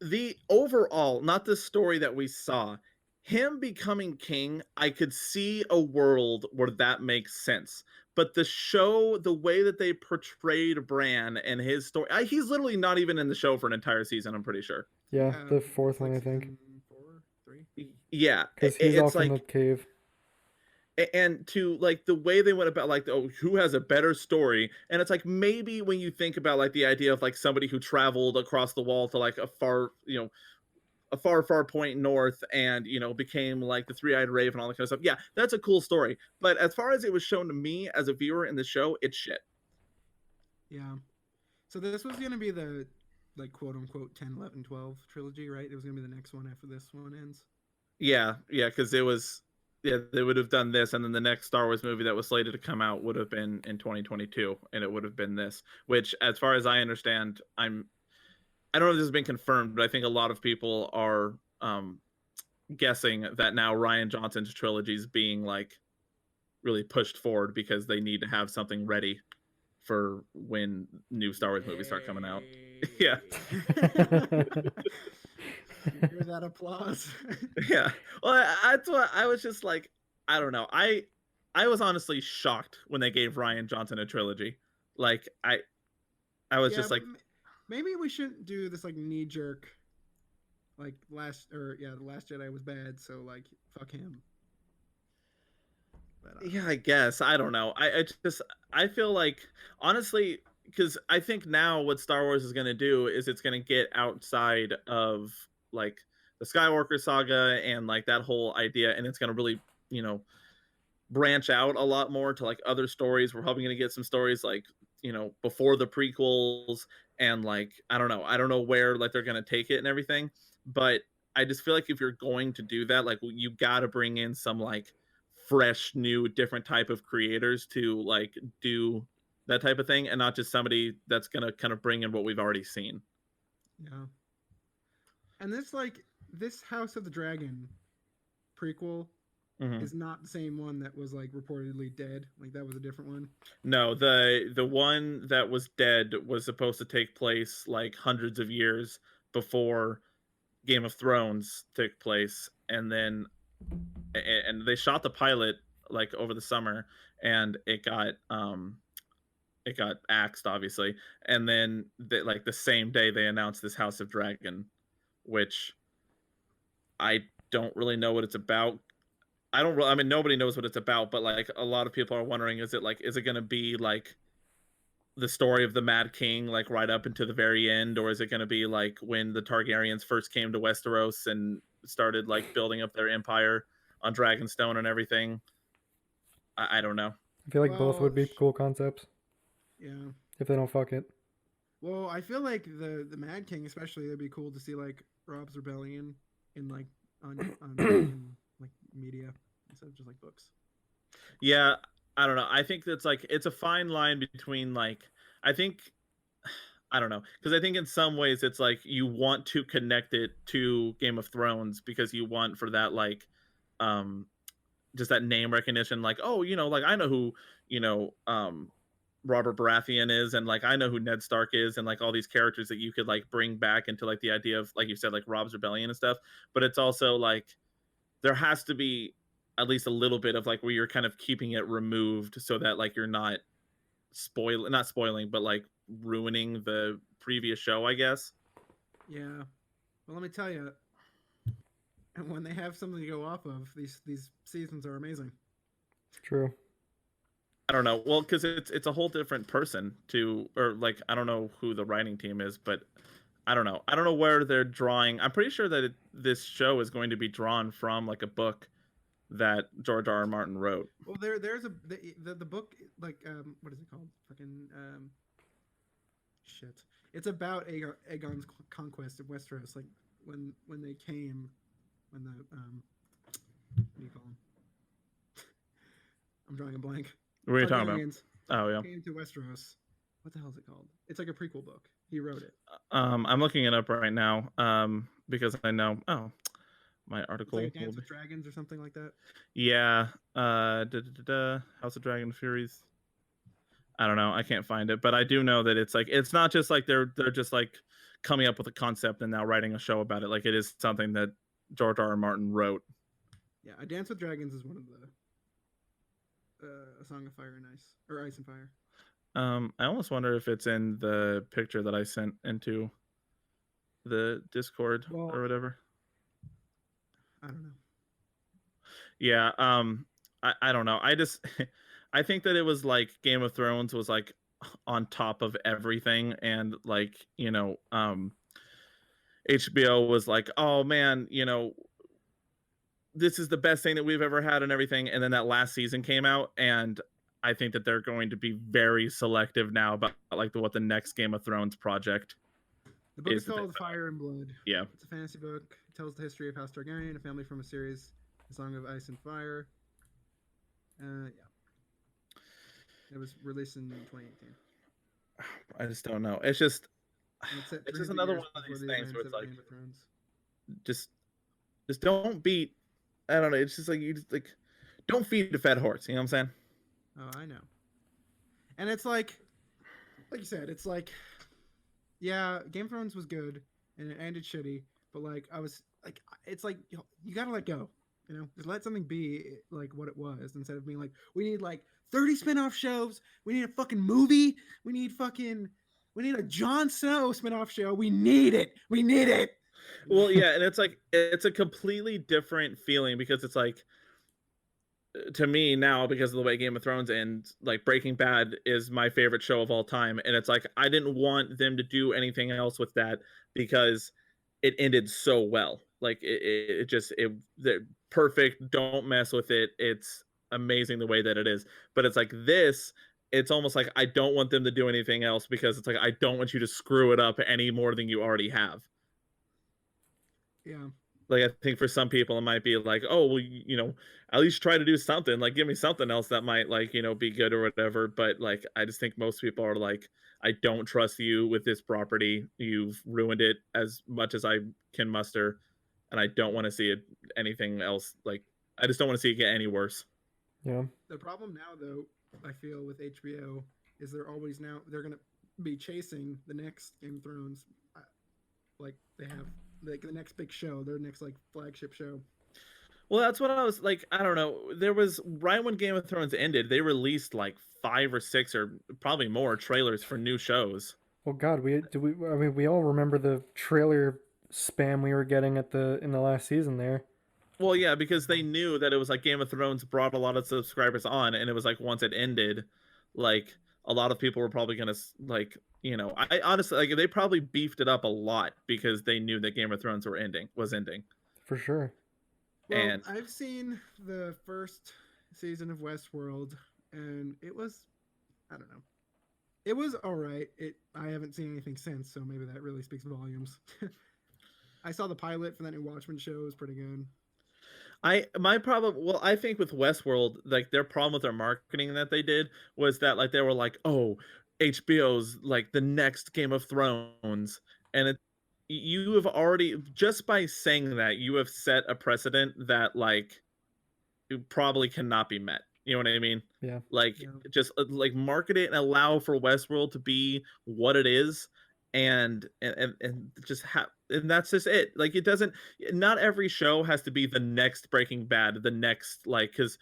The overall, not the story that we saw, him becoming king, I could see a world where that makes sense. But the show, the way that they portrayed Bran and his story, he's literally not even in the show for an entire season, I'm pretty sure. Yeah, the It's fourth one, like I think, season 4, 3. Yeah. because he's It's off in the like, cave. and to like the way they went about like, oh, who has a better story? And it's like maybe when you think about like the idea of like somebody who traveled across the wall to like a far point north and became like the three-eyed raven, all that kind of stuff. Yeah, that's a cool story, but as far as it was shown to me as a viewer in the show, it's shit. Yeah. So this was gonna be the like quote unquote 10, 11, 12 trilogy, right? It was gonna be the next one after this one ends. Yeah, because it was, yeah, they would have done this, and then the next Star Wars movie that was slated to come out would have been in 2022, and it would have been this, which as far as I understand, I don't know if this has been confirmed, but I think a lot of people are guessing that now Rian Johnson's trilogy is being like really pushed forward because they need to have something ready for when new Star Wars movies start coming out. Yeah. Hear that applause. Yeah. Well, that's what I was just like. I don't know. I was honestly shocked when they gave Rian Johnson a trilogy. Like I was just like, maybe we shouldn't do this like knee jerk. Like the Last Jedi was bad, so like fuck him. But, yeah, I guess I don't know. I feel like honestly, because I think now what Star Wars is going to do is it's going to get outside of like the Skywalker saga and like that whole idea, and it's going to really branch out a lot more to like other stories. We're probably going to get some stories like before the prequels, and like I don't know where like they're going to take it and everything, but I just feel like if you're going to do that, like you got to bring in some like fresh, new, different type of creators to like do that type of thing, and not just somebody that's gonna kind of bring in what we've already seen. yeah. And this House of the Dragon prequel is not the same one that was like reportedly dead. Like that was a different one. No, the one that was dead was supposed to take place like hundreds of years before Game of Thrones took place, and they shot the pilot like over the summer, and it got axed obviously, and then like the same day they announced this House of Dragon, which I don't really know what it's about. I mean nobody knows what it's about, but like a lot of people are wondering, is it going to be like the story of the Mad King like right up into the very end, or is it going to be like when the Targaryens first came to Westeros and started like building up their empire on Dragonstone and everything? I don't know. I feel like both would be cool concepts. Yeah. If they don't fuck it. Well, I feel like the Mad King, especially, it'd be cool to see like Rob's rebellion in like on in, like media instead of just like books. Yeah, I don't know. I think that's like it's a fine line between like I don't know, because I think in some ways it's like you want to connect it to Game of Thrones because you want for that like just that name recognition, like, oh, like I know who Robert Baratheon is, and like I know who Ned Stark is, and like all these characters that you could like bring back into like the idea of, like you said, like Rob's rebellion and stuff. But it's also like there has to be at least a little bit of like where you're kind of keeping it removed so that like you're not spoiling, but like ruining the previous show, I guess. Yeah. Well, let me tell you, when they have something to go off of, these seasons are amazing. True. I don't know. Well, because it's a whole different person or like I don't know who the writing team is, but I don't know. I don't know where they're drawing. I'm pretty sure that this show is going to be drawn from like a book that George R. R. Martin wrote. Well, there's the book, like, what is it called? Fucking shit. It's about Aegon's conquest of Westeros, like when they came, when the what do you call them? I'm drawing a blank. What are you talking about? Targaryens Oh yeah. came to Westeros. What the hell is it called? It's like a prequel book. He wrote it. I'm looking it up right now. Because I know. Oh, my It's article. like a Dance with Dragons or something like that. Yeah. House of Dragon Furies. I don't know. I can't find it, but I do know that it's like it's not just like they're just like coming up with a concept and now writing a show about it. Like it is something that George R. R. Martin wrote. Yeah, A Dance with Dragons is one of the A Song of Fire and Ice, or Ice and Fire. I almost wonder if it's in the picture that I sent into the Discord or whatever. I don't know. Yeah, I don't know. I just I think that it was like Game of Thrones was like on top of everything, and like, you know, HBO was like, oh man, you know, this is the best thing that we've ever had and everything. And then that last season came out, and I think that they're going to be very selective now about like what the next Game of Thrones project. The book is called Fire and Blood. Yeah. It's a fantasy book. It tells the history of House Targaryen, a family from a series, A Song of Ice and Fire. Yeah. It was released in 2018. I just don't know. It's just another one of these the things where events it's of like Game of Thrones. just don't beat. I don't know. It's just like you just like don't feed the fed horse. You know what I'm saying? Oh, I know. And it's like you said, it's like, yeah, Game of Thrones was good and it ended shitty, but like I was like, it's like you gotta let go. You know, just let something be like what it was instead of being like, we need like 30 spin-off shows. We need a fucking movie. We need a Jon Snow spin-off show. We need it. We need it. Well, yeah, and it's like it's a completely different feeling because it's like to me now, because of the way Game of Thrones ends, like Breaking Bad is my favorite show of all time, and it's like I didn't want them to do anything else with that because it ended so well. Like it just perfect. Don't mess with it. It's amazing the way that it is. But it's like this. It's almost like I don't want them to do anything else because it's like I don't want you to screw it up any more than you already have. Yeah. Like I think for some people it might be like, oh well, you know, at least try to do something. Like give me something else that might like, you know, be good or whatever. But like I just think most people are like, I don't trust you with this property. You've ruined it as much as I can muster, and I don't want to see it anything else. Like I just don't want to see it get any worse. Yeah. The problem now, though, I feel with HBO is they're gonna be chasing the next Game of Thrones, like they have like the next big show, their next like flagship show. Well, that's what I was like. I don't know. There was right when Game of Thrones ended, they released like 5 or 6 or probably more trailers for new shows. Well, God, we all remember the trailer spam we were getting in the last season there. Well, yeah, because they knew that it was like Game of Thrones brought a lot of subscribers on, and it was like once it ended, like a lot of people were probably gonna like, you know, I honestly like they probably beefed it up a lot because they knew that Game of Thrones was ending. For sure. Well, And I've seen the first season of Westworld, and it was, I don't know, it was all right. I haven't seen anything since, so maybe that really speaks volumes. I saw the pilot for that new Watchmen show. It was pretty good. I think with Westworld, like their problem with their marketing that they did was that like they were like, oh, HBO's like the next Game of Thrones, and you have already, just by saying that, you have set a precedent that like it probably cannot be met. You know what I mean? Yeah. Like just like market it and allow for Westworld to be what it is, and just have, and that's just it. Like it doesn't. Not every show has to be the next Breaking Bad, the next like because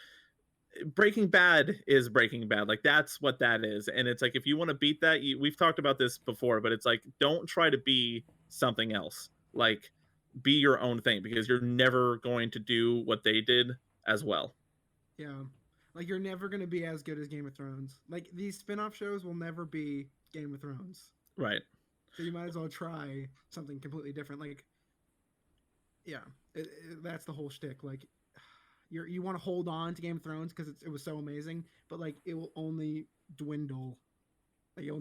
Breaking Bad is Breaking Bad. Like that's what that is, and it's like if you want to beat that, we've talked about this before, but it's like don't try to be something else. Like be your own thing because you're never going to do what they did as well. Yeah. Like you're never going to be as good as Game of Thrones. Like these spin-off shows will never be Game of Thrones. Right. So you might as well try something completely different. Like, yeah, that's the whole shtick. Like, you want to hold on to Game of Thrones because it was so amazing, but like it will only dwindle. Like it will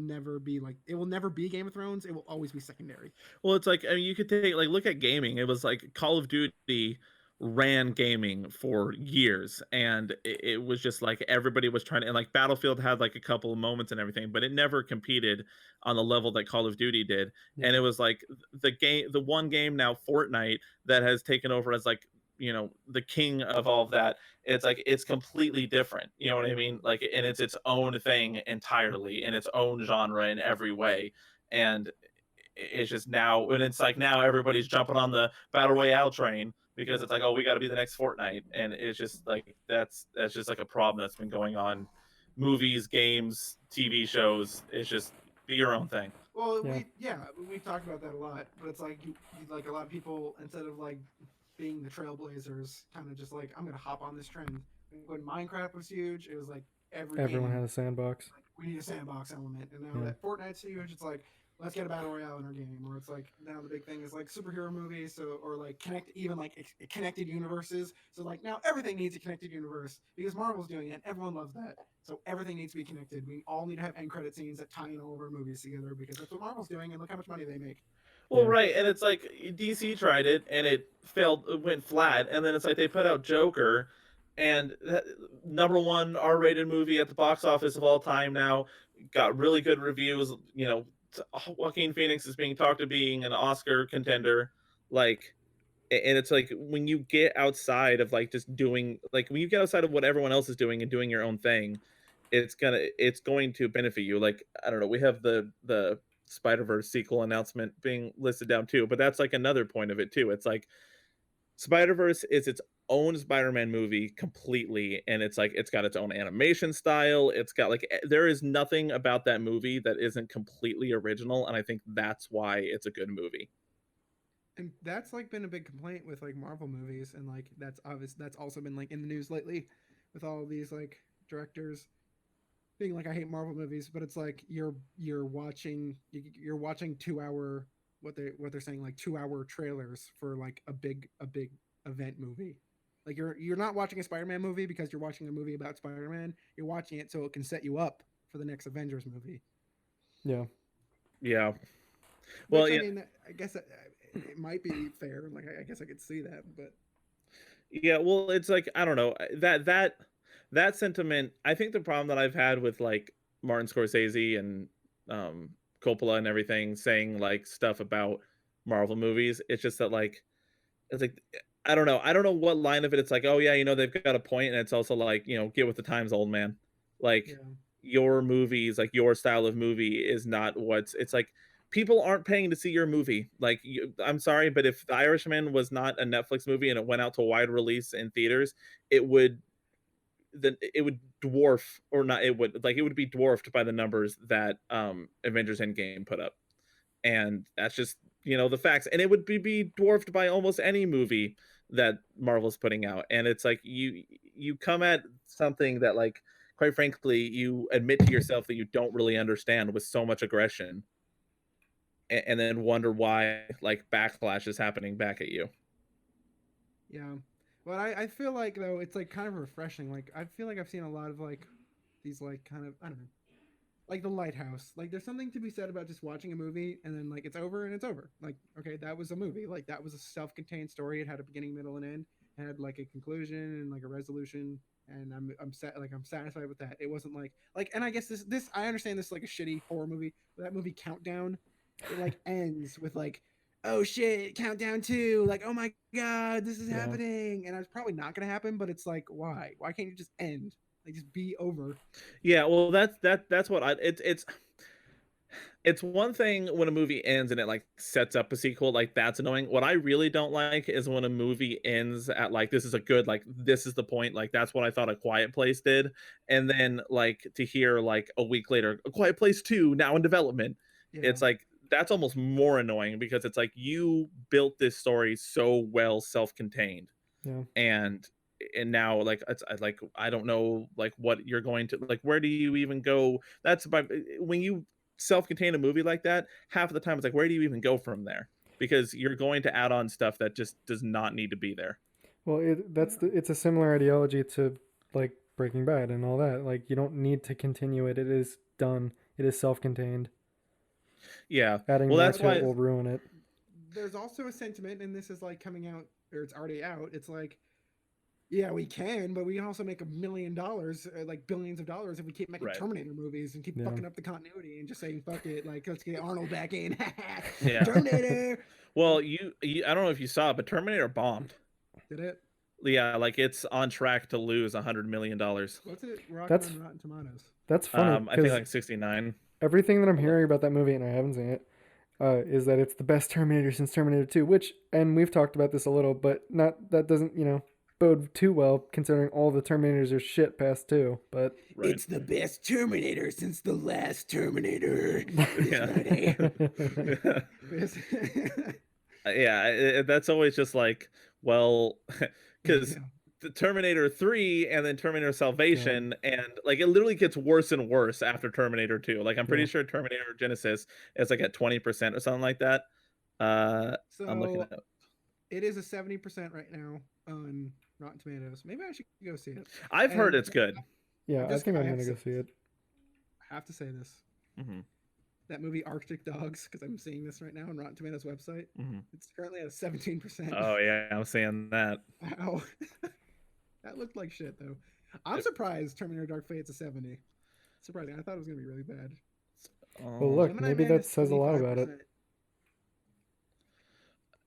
never be Game of Thrones. It will always be secondary. Well, it's like, I mean, you could take, like, look at gaming. It was like Call of Duty ran gaming for years, and it was just like everybody was trying to, and like Battlefield had like a couple of moments and everything, but it never competed on the level that Call of Duty did. And Yeah. it was like the one game now, Fortnite, that has taken over as like, the king of all of that. It's like it's completely different, you know what I mean? Like, and it's its own thing entirely, in its own genre in every way. And it's just now, and it's like now everybody's jumping on the battle royale train because it's like, oh, we got to be the next Fortnite. And it's just like that's just like a problem that's been going on. Movies, games, TV shows. It's just be your own thing. Well, Yeah. we've talked about that a lot, but it's like like a lot of people, instead of like being the trailblazers, kind of just like, I'm gonna hop on this trend. When Minecraft was huge, it was like Everyone had a sandbox. like, we need a sandbox element, and now Yeah. that Fortnite's huge, it's like, let's get a battle royale in our game. Or it's like now the big thing is like superhero movies, so, or like connected universes. So like now everything needs a connected universe because Marvel's doing it, and everyone loves that. So everything needs to be connected. We all need to have end credit scenes that tie in all of our movies together because that's what Marvel's doing, and look how much money they make. Well, Yeah. right, and it's like DC tried it and it failed, it went flat, and then it's like they put out Joker, and that, number one R-rated movie at the box office of all time now, got really good reviews. Joaquin Phoenix is being talked to being an Oscar contender, like, and it's like when you get outside of like just doing, like when you get outside of what everyone else is doing and doing your own thing, it's going to benefit you. Like, I don't know, we have the Spider-Verse sequel announcement being listed down too, but that's like another point of it too. It's like Spider-Verse is its own Spider-Man movie completely, and it's like it's got its own animation style. It's got like there is nothing about that movie that isn't completely original, and I think that's why it's a good movie. And that's like been a big complaint with like Marvel movies, and like that's obvious. That's also been like in the news lately, with all of these like directors being like, I hate Marvel movies, but it's like you're watching 2 hour, what they're saying, like 2 hour trailers for like a big event movie. Like you're not watching a Spider-Man movie because you're watching a movie about Spider-Man. You're watching it so it can set you up for the next Avengers movie. Yeah. Yeah. Which Well, I yeah, mean, I guess it might be fair. Like I guess I could see that, but yeah. Well, it's like I don't know that sentiment. I think the problem that I've had with like Martin Scorsese and Coppola and everything saying like stuff about Marvel movies, it's just that like it's like I don't know. I don't know what line of it it's like, oh yeah, they've got a point, and it's also like, get with the times, old man. Like yeah. your movies, like your style of movie is not what's it's like people aren't paying to see your movie. Like I'm sorry, but if The Irishman was not a Netflix movie and it went out to wide release in theaters, it would it would dwarf, or not, it would be dwarfed by the numbers that Avengers Endgame put up. And that's just the facts, and it would be dwarfed by almost any movie that Marvel's putting out. And it's like you come at something that, like, quite frankly, you admit to yourself that you don't really understand with so much aggression, and then wonder why like backlash is happening back at you. Yeah. But I feel like though it's like kind of refreshing. Like I feel like I've seen a lot of like these like kind of, I don't know, like The Lighthouse. Like there's something to be said about just watching a movie and then like it's over and it's over. Like okay, that was a movie. Like that was a self-contained story. It had a beginning, middle, and end. It had like a conclusion and like a resolution. And I'm satisfied with that. It wasn't like and I guess this I understand this is like a shitty horror movie. But that movie Countdown, it like ends with like, oh shit, countdown two, like oh my god, this is Yeah. happening, and it's probably not gonna happen, but it's like why can't you just end, like just be over? Yeah, well, that's what it's one thing when a movie ends and it like sets up a sequel, like that's annoying. What I really don't like is when a movie ends at like, this is a good, like this is the point, like that's what I thought A Quiet Place did, and then like to hear like a week later, A Quiet Place 2 now in development. Yeah. It's like that's almost more annoying because it's like you built this story so well self-contained, Yeah. and now like it's like I don't know like what you're going to like, where do you even go? That's about when you self-contain a movie like that, half of the time it's like, where do you even go from there? Because you're going to add on stuff that just does not need to be there. Well, it's a similar ideology to like Breaking Bad and all that. Like you don't need to continue it. It is done. It is self-contained. Yeah. Adding Well, more that's to it why. will ruin it. There's also a sentiment, and this is like coming out, or it's already out. It's like, yeah, we can, but we can also make $1 million, like billions of dollars, if we keep making Right. Terminator movies and keep Yeah. fucking up the continuity and just saying fuck it, like let's get Arnold back in. Yeah. Terminator. Well, you I don't know if you saw it, but Terminator bombed. Did it? Yeah, like it's on track to lose $100 million. What's it rocking That's- on Rotten Tomatoes? That's funny I think because like 69. everything that I'm hearing about that movie, and I haven't seen it, is that it's the best Terminator since Terminator 2. Which, and we've talked about this a little, but not that doesn't bode too well considering all the Terminators are shit past 2. But Right. It's the best Terminator since the last Terminator. Yeah. Yeah, that's always just like, well, because Yeah. the Terminator 3 and then Terminator Salvation, and like it literally gets worse and worse after Terminator 2. Like I'm pretty Yeah. sure Terminator Genesis is like at 20% or something like that. I'm looking So at. it is a 70% right now on Rotten Tomatoes. Maybe I should go see it. I've heard And it's good. yeah, I think I'm have gonna to go see it. I have to say this. Hmm. That movie Arctic Dogs, because I'm seeing this right now on Rotten Tomatoes website. Hmm. It's currently at 17%. Oh yeah, I'm saying that. Wow. That looked like shit though. I'm surprised Terminator Dark Fate's a 70. Surprising. I thought it was gonna be really bad. Well, look, Gemini maybe Man that is says a lot about it. 25%.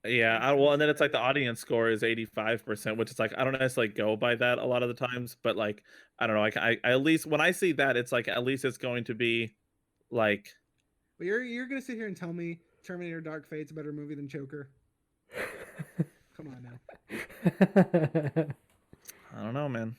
Yeah, well, and then it's like the audience score is 85%, which is like I don't necessarily go by that a lot of the times, but like I don't know, I at least when I see that, it's like at least it's going to be like But you're gonna sit here and tell me Terminator Dark Fate's a better movie than Joker? Come on now. I don't know, man.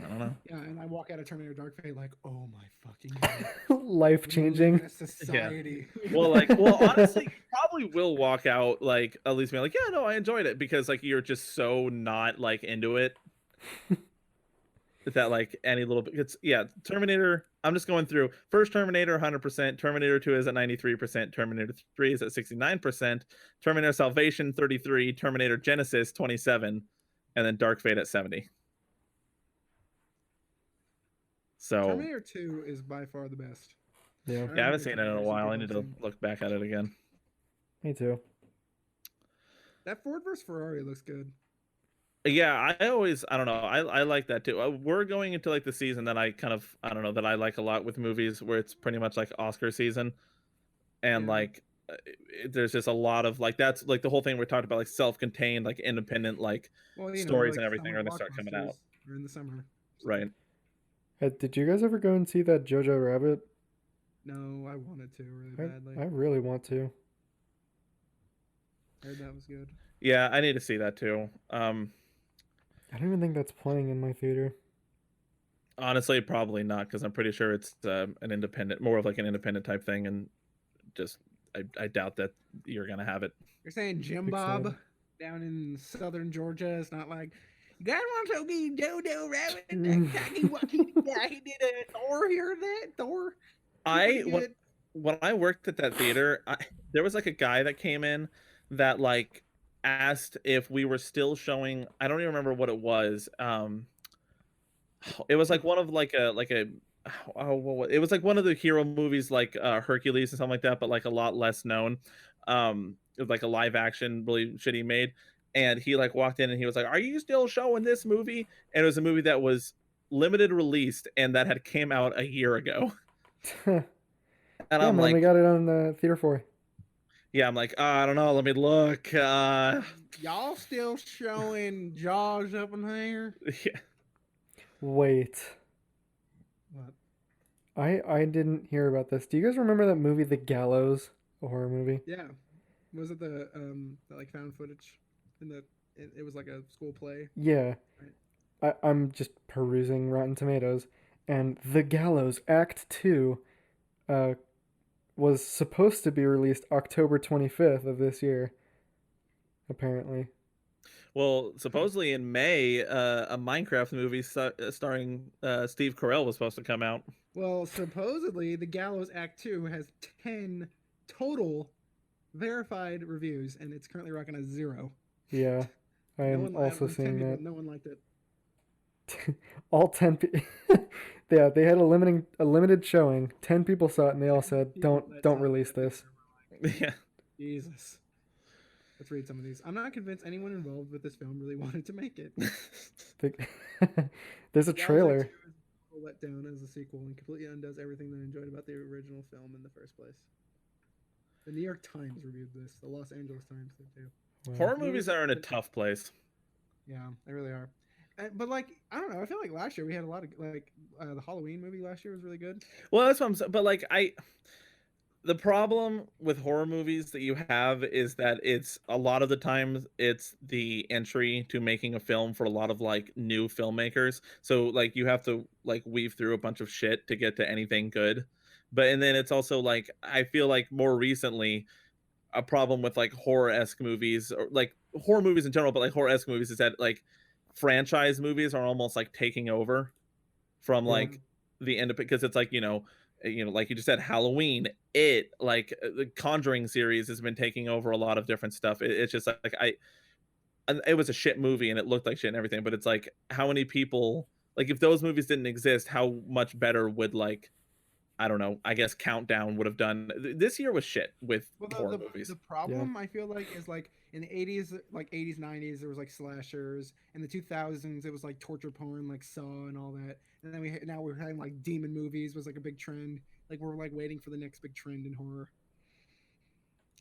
I don't know. Yeah, and I walk out of Terminator Dark Fate like, oh my fucking god. Life We live changing. in a society. Well, honestly, you probably will walk out like at least being like, yeah, no, I enjoyed it because like you're just so not like into it that like any little bit. It's Terminator. I'm just going through first Terminator 100%. Terminator 2 is at 93%. Terminator 3 is at 69%. Terminator Salvation 33. Terminator Genesis 27, and then Dark Fate at 70. So Terminator 2 is by far the best. Yeah, I haven't seen it in a while. I need to look back at it again. me too. That Ford vs Ferrari looks good. Yeah, I don't know. I like that too. We're going into like the season that I don't know, that I like a lot with movies where it's pretty much like Oscar season, and Yeah. like there's just a lot of like that's like the whole thing we talked about, like self-contained, like independent, like Well, stories and like everything summer are gonna start coming out. blockbusters are in the summer. Right. Did you guys ever go and see that Jojo Rabbit? No, I wanted to really badly. I really want to. I heard that was good. Yeah, I need to see that too. I don't even think that's playing in my theater. Honestly, probably not, because I'm pretty sure it's an independent, more of like an independent type thing, and just I doubt that you're gonna have it. You're saying Jim Big Bob sad. down in southern Georgia is not like, you guys want to be Jojo Rabbit? Mm. That cocky wacky guy, he did a Thor. You heard that? Thor? When I worked at that theater, there was like a guy that came in that like asked if we were still showing. I don't even remember what it was. It was like one of like a it was like one of the hero movies like Hercules and something like that, but like a lot less known. It was like a live action, really shitty made. And he like walked in and he was like, "Are you still showing this movie?" And it was a movie that was limited released and that had came out a year ago. Yeah, And I'm man, like, we got it on Theater 4. yeah, I'm like, I don't know. Let me look. Y'all still showing Jaws up in here? Yeah. Wait, What? I didn't hear about this. Do you guys remember that movie, The Gallows, a horror movie? Yeah. Was it the like found footage? It was like a school play. Yeah. I'm just perusing Rotten Tomatoes, and The Gallows Act 2 was supposed to be released October 25th of this year, apparently. Well, supposedly in May, a Minecraft movie starring Steve Carell was supposed to come out. Well, supposedly the Gallows Act 2 has 10 total verified reviews, and it's currently rocking a 0. Yeah. I am also 10 seeing people, that. no one liked it. All 10 people. Yeah, they had a limited showing. 10 people saw it, and they all said, People "Don't that don't saw it release at the this." theater were like, Yeah. Jesus. Let's read some of these. I'm not convinced anyone involved with this film really wanted to make it. There's a Galaxy 2 trailer. is a let down as a sequel and completely undoes everything that I enjoyed about the original film in the first place. The New York Times reviewed this. The Los Angeles Times did too. Wow. Horror movies are in a tough place. Yeah, they really are. But like, I don't know. I feel like last year we had a lot of like the Halloween movie last year was really good. Well, that's what I'm saying. But like, the problem with horror movies that you have is that it's a lot of the times it's the entry to making a film for a lot of like new filmmakers. So like you have to like weave through a bunch of shit to get to anything good. But and then it's also like I feel like more recently a problem with like horror-esque movies or like horror movies in general, but like horror-esque movies is that like franchise movies are almost like taking over from Yeah. like the end of it because it's like like you just said Halloween, it like the Conjuring series has been taking over a lot of different stuff. It's just like it was a shit movie and it looked like shit and everything, but it's like how many people like if those movies didn't exist, how much better would like I don't know, I guess Countdown would have done. This year was shit with Well, horror movies. the problem I feel like is like in the 80s, like 80s, 90s, there was like slashers. In the 2000s, it was like torture porn, like Saw and all that. And then now we're having like demon movies was like a big trend. Like we're like waiting for the next big trend in horror.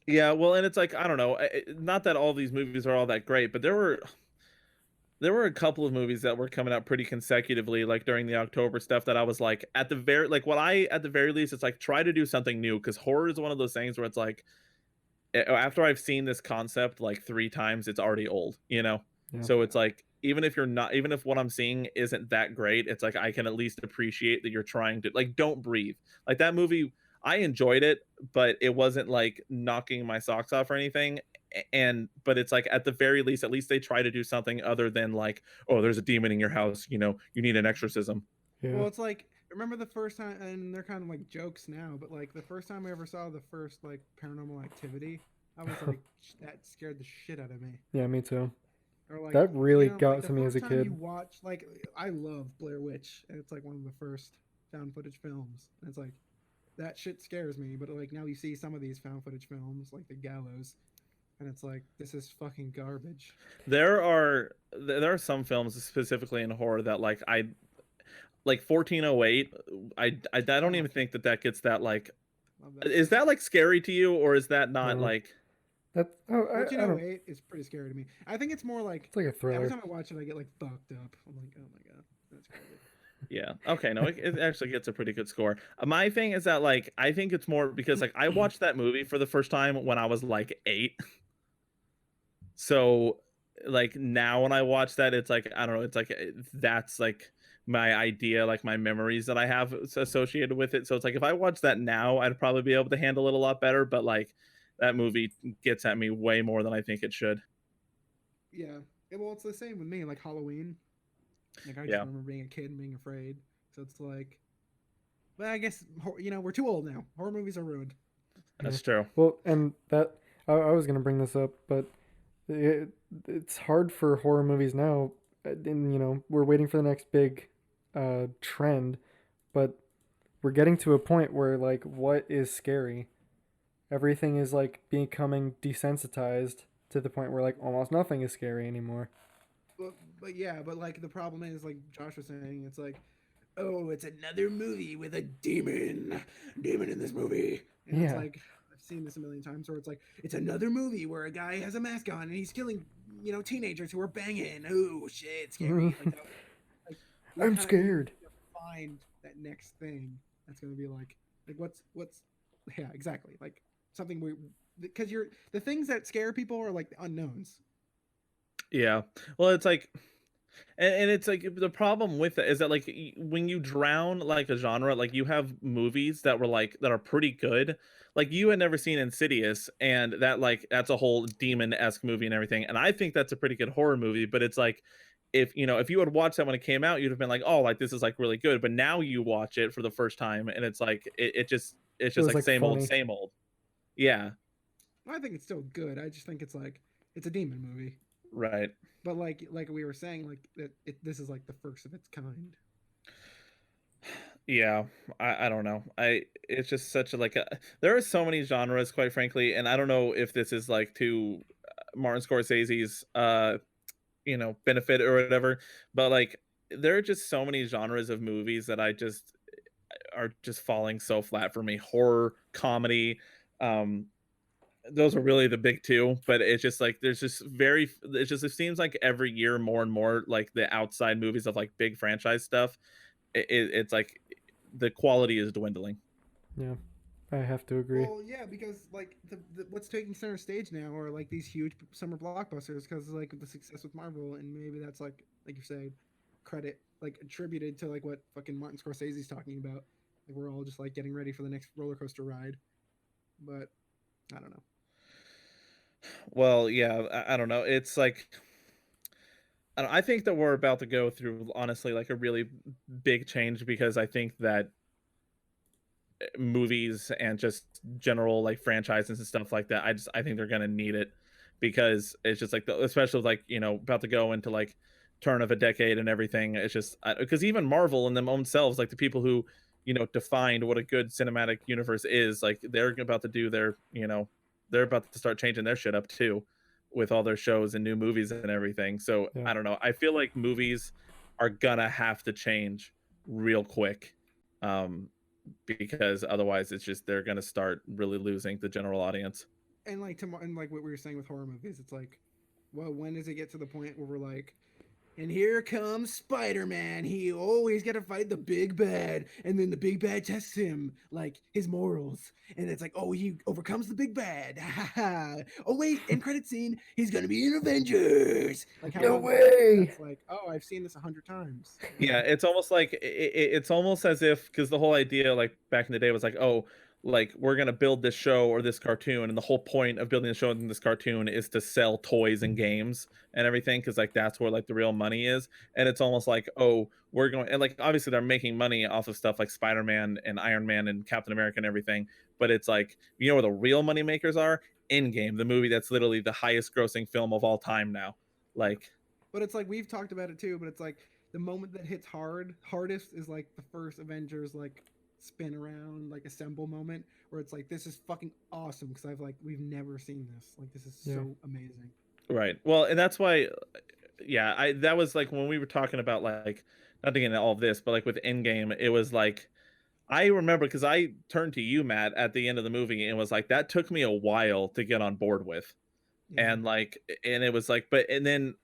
Yeah, well, and it's like I don't know, not that all these movies are all that great, but there were a couple of movies that were coming out pretty consecutively, like during the October stuff that I was like, at the very like what I at the very least, it's like try to do something new because horror is one of those things where it's like after I've seen this concept like 3 times, it's already old, you know? Yeah. So it's like even if what I'm seeing isn't that great, it's like I can at least appreciate that you're trying to like don't breathe. Like that movie, I enjoyed it, but it wasn't like knocking my socks off or anything. And but it's like at the very least, at least they try to do something other than like, oh, there's a demon in your house, you need an exorcism. Yeah. Well, it's like remember the first time, and they're kind of like jokes now, but like the first time I ever saw the first like Paranormal Activity, I was like that scared the shit out of me. Yeah, me too. Or like That really like got the to me as a first time kid. you watch like I love Blair Witch, and it's like one of the first found footage films. And it's like that shit scares me, but like now you see some of these found footage films like The Gallows, and it's like this is fucking garbage. There are some films specifically in horror that like I like 1408. I don't even think that gets that like. Love that. Is that like scary to you or is that not No. like? That I don't. 1408 is pretty scary to me. I think it's more like It's like a every thriller. time I watch it, I get like fucked up. I'm like, oh my god, that's crazy. Yeah. Okay. No, it actually gets a pretty good score. My thing is that like I think it's more because like I watched that movie for the first time when I was like 8. So like now when I watch that, it's like I don't know. It's like that's like my idea, like my memories that I have associated with it. So it's like if I watch that now, I'd probably be able to handle it a lot better. But like that movie gets at me way more than I think it should. Yeah. Well, it's the same with me. Like Halloween. Like I just Yeah. remember being a kid and being afraid. So it's like, well, I guess we're too old now. Horror movies are ruined. That's true. Well, and that I was gonna bring this up, but it's hard for horror movies now. And we're waiting for the next big trend, but we're getting to a point where like what is scary? Everything is like becoming desensitized to the point where like almost nothing is scary anymore. But yeah, but like the problem is like Josh was saying, it's like, oh, it's another movie with a demon in this movie. And it's Yeah. like I've seen this a million times where it's like it's another movie where a guy has a mask on and he's killing teenagers who are banging. Oh shit, scary. Like, you I'm kinda scared. need to find that next thing that's gonna be like what's yeah, exactly, like something because the things that scare people are like the unknowns. Yeah. Well, it's like and it's like the problem with it is that like when you drown like a genre, like you have movies that were like that are pretty good. Like you had never seen Insidious, and that like that's a whole demon-esque movie and everything. And I think that's a pretty good horror movie, but it's like if you had watched that when it came out, you'd have been like, oh, like this is like really good. But now you watch it for the first time, and it's like it's just was, like like, same old, funny. same old. Yeah. I think it's still good. I just think it's like it's a demon movie. Right. But like we were saying, like this is like the first of its kind. Yeah, I don't know. It's just such a there are so many genres, quite frankly, and I don't know if this is like to Martin Scorsese's benefit or whatever, but like there are just so many genres of movies that I just are just falling so flat for me. Horror, comedy, um those are really the big two, but it's just like there's just it seems like every year more and more like the outside movies of like big franchise stuff, it's like the quality is dwindling. Yeah, I have to agree. Well, yeah, because like what's taking center stage now are like these huge summer blockbusters because like the success with Marvel, and maybe that's like you said, credit like attributed to like what fucking Martin Scorsese's talking about. Like we're all just like getting ready for the next roller coaster ride, but I don't know. Well, yeah, I don't know. It's like I think that we're about to go through honestly like a really big change because I think that movies and just general like franchises and stuff like that, I think they're gonna need it because it's just like especially like about to go into like turn of a decade and everything. It's just because even Marvel and them own selves, like the people who defined what a good cinematic universe is, like they're about to do their they're about to start changing their shit up too with all their shows and new movies and everything. So Yeah. I don't know, I feel like movies are gonna have to change real quick, um because otherwise it's just they're gonna start really losing the general audience. And like and like what we were saying with horror movies, it's like, well, when does it get to the point where we're like, and here comes Spider-Man. He always got to fight the big bad, and then the big bad tests him, like his morals, and it's like, oh, he overcomes the big bad. Oh wait, end credit scene. He's gonna be in Avengers. Like how No long? way! That's like, oh, I've seen this 100 times. Yeah, it's almost like it's almost as if because the whole idea like back in the day was like, oh, like we're gonna build this show or this cartoon, and the whole point of building a show in this cartoon is to sell toys and games and everything because like that's where like the real money is. And it's almost like, oh, we're going, and like obviously they're making money off of stuff like Spider-Man and Iron Man and Captain America and everything, but it's like where the real money makers are? Endgame, the movie that's literally the highest grossing film of all time now. Like, But it's like we've talked about it too. But it's like the moment that hits hardest is like the first Avengers like spin around like assemble moment where it's like this is fucking awesome because we've never seen this. Like this is Yeah. so amazing. right. Well, and that's why yeah, I that was like when we were talking about like not to get into all of this, but like with Endgame, it was like I remember because I turned to you, Matt, at the end of the movie and was like, that took me a while to get on board with. Yeah. And like, and it was like, but and then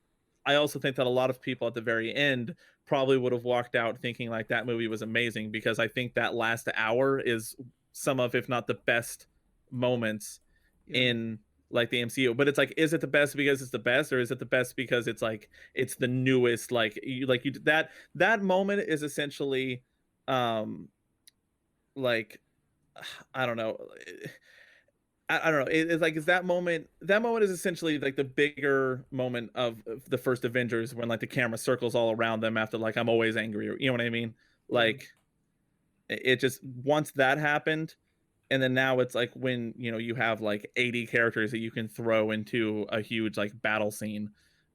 I also think that a lot of people at the very end probably would have walked out thinking like that movie was amazing because I think that last hour is some of, if not the best moments Yeah. in like the MCU. But it's like, is it the best because it's the best, or is it the best because it's like it's the newest? That moment is essentially, um, like I don't know. I don't know. It's like is that moment. That moment is essentially like the bigger moment of the first Avengers when like the camera circles all around them after like I'm always angry. Or, you know what I mean? Yeah. Like it just once that happened, and then now it's like when you have like 80 characters that you can throw into a huge like battle scene.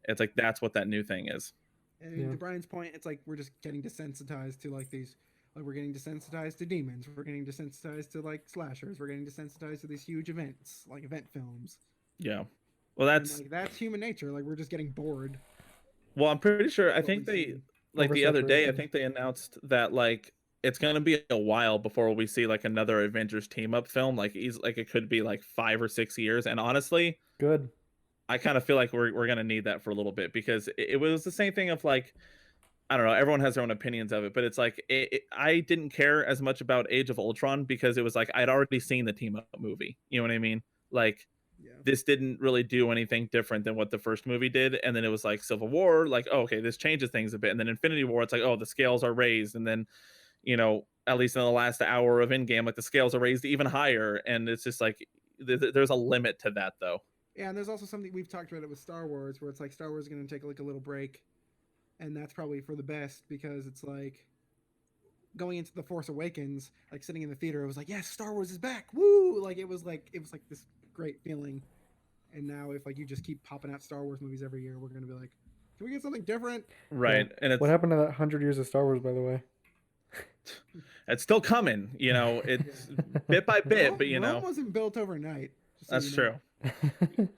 It's like that's what that new thing is. And Yeah. to Brian's point, it's like we're just getting desensitized to like these. Like we're getting desensitized to demons. We're getting desensitized to like slashers. We're getting desensitized to these huge events, like event films. Yeah. Well, And like that's human nature. Like we're just getting bored. I'm pretty sure. I What think we they see. like the other day. I Oversaturation. think they announced that like it's gonna be a while before we see like another Avengers team up film. Like it could be like 5 or 6 years. And honestly, Good. I kind of feel like we're gonna need that for a little bit because it was the same thing of like I don't know. Everyone has their own opinions of it, but it's like I didn't care as much about Age of Ultron because it was like I'd already seen the team up movie. You know what I mean? Like Yeah. this didn't really do anything different than what the first movie did. And then it was like Civil War, like, oh, okay, this changes things a bit. And then Infinity War, it's like, oh, the scales are raised. And then, at least in the last hour of Endgame, like the scales are raised even higher. And it's just like, there's a limit to that, though. Yeah, and there's also something we've talked about it with Star Wars, where it's like Star Wars is going to take like a little break, and that's probably for the best because it's like going into the Force Awakens, like sitting in the theater, it was like, yes, Star Wars is back, woo! Like it was like this great feeling. And now if like you just keep popping out Star Wars movies every year, we're gonna be like, can we get something different? Right. And it's What happened to that 100 years of Star Wars, by the way? it's still coming, you know, it's bit by bit, but you know, Rome wasn't built overnight. just so that's you know. true.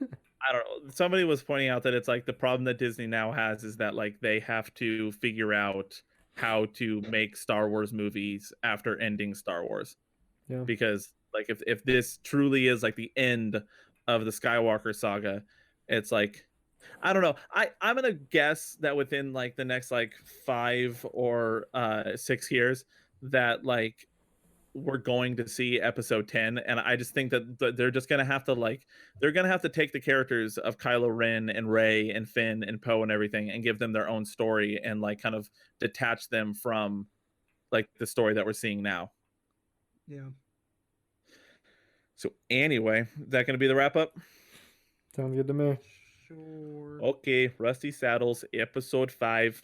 I don't know. Somebody was pointing out that it's like the problem that Disney now has is that like they have to figure out how to make Star Wars movies after ending Star Wars. Yeah. Because like if this truly is like the end of the Skywalker saga, it's like I don't know. I'm gonna guess that within like the next like 5 or 6 years that like we're going to see episode 10, and I just think that they're just gonna have to like they're gonna have to take the characters of Kylo Ren and Rey and Finn and Poe and everything and give them their own story and like kind of detach them from like the story that we're seeing now. Yeah. So anyway, is that gonna be the wrap up? Sounds good to me. Sure. Okay, Rusty Saddles, episode 5.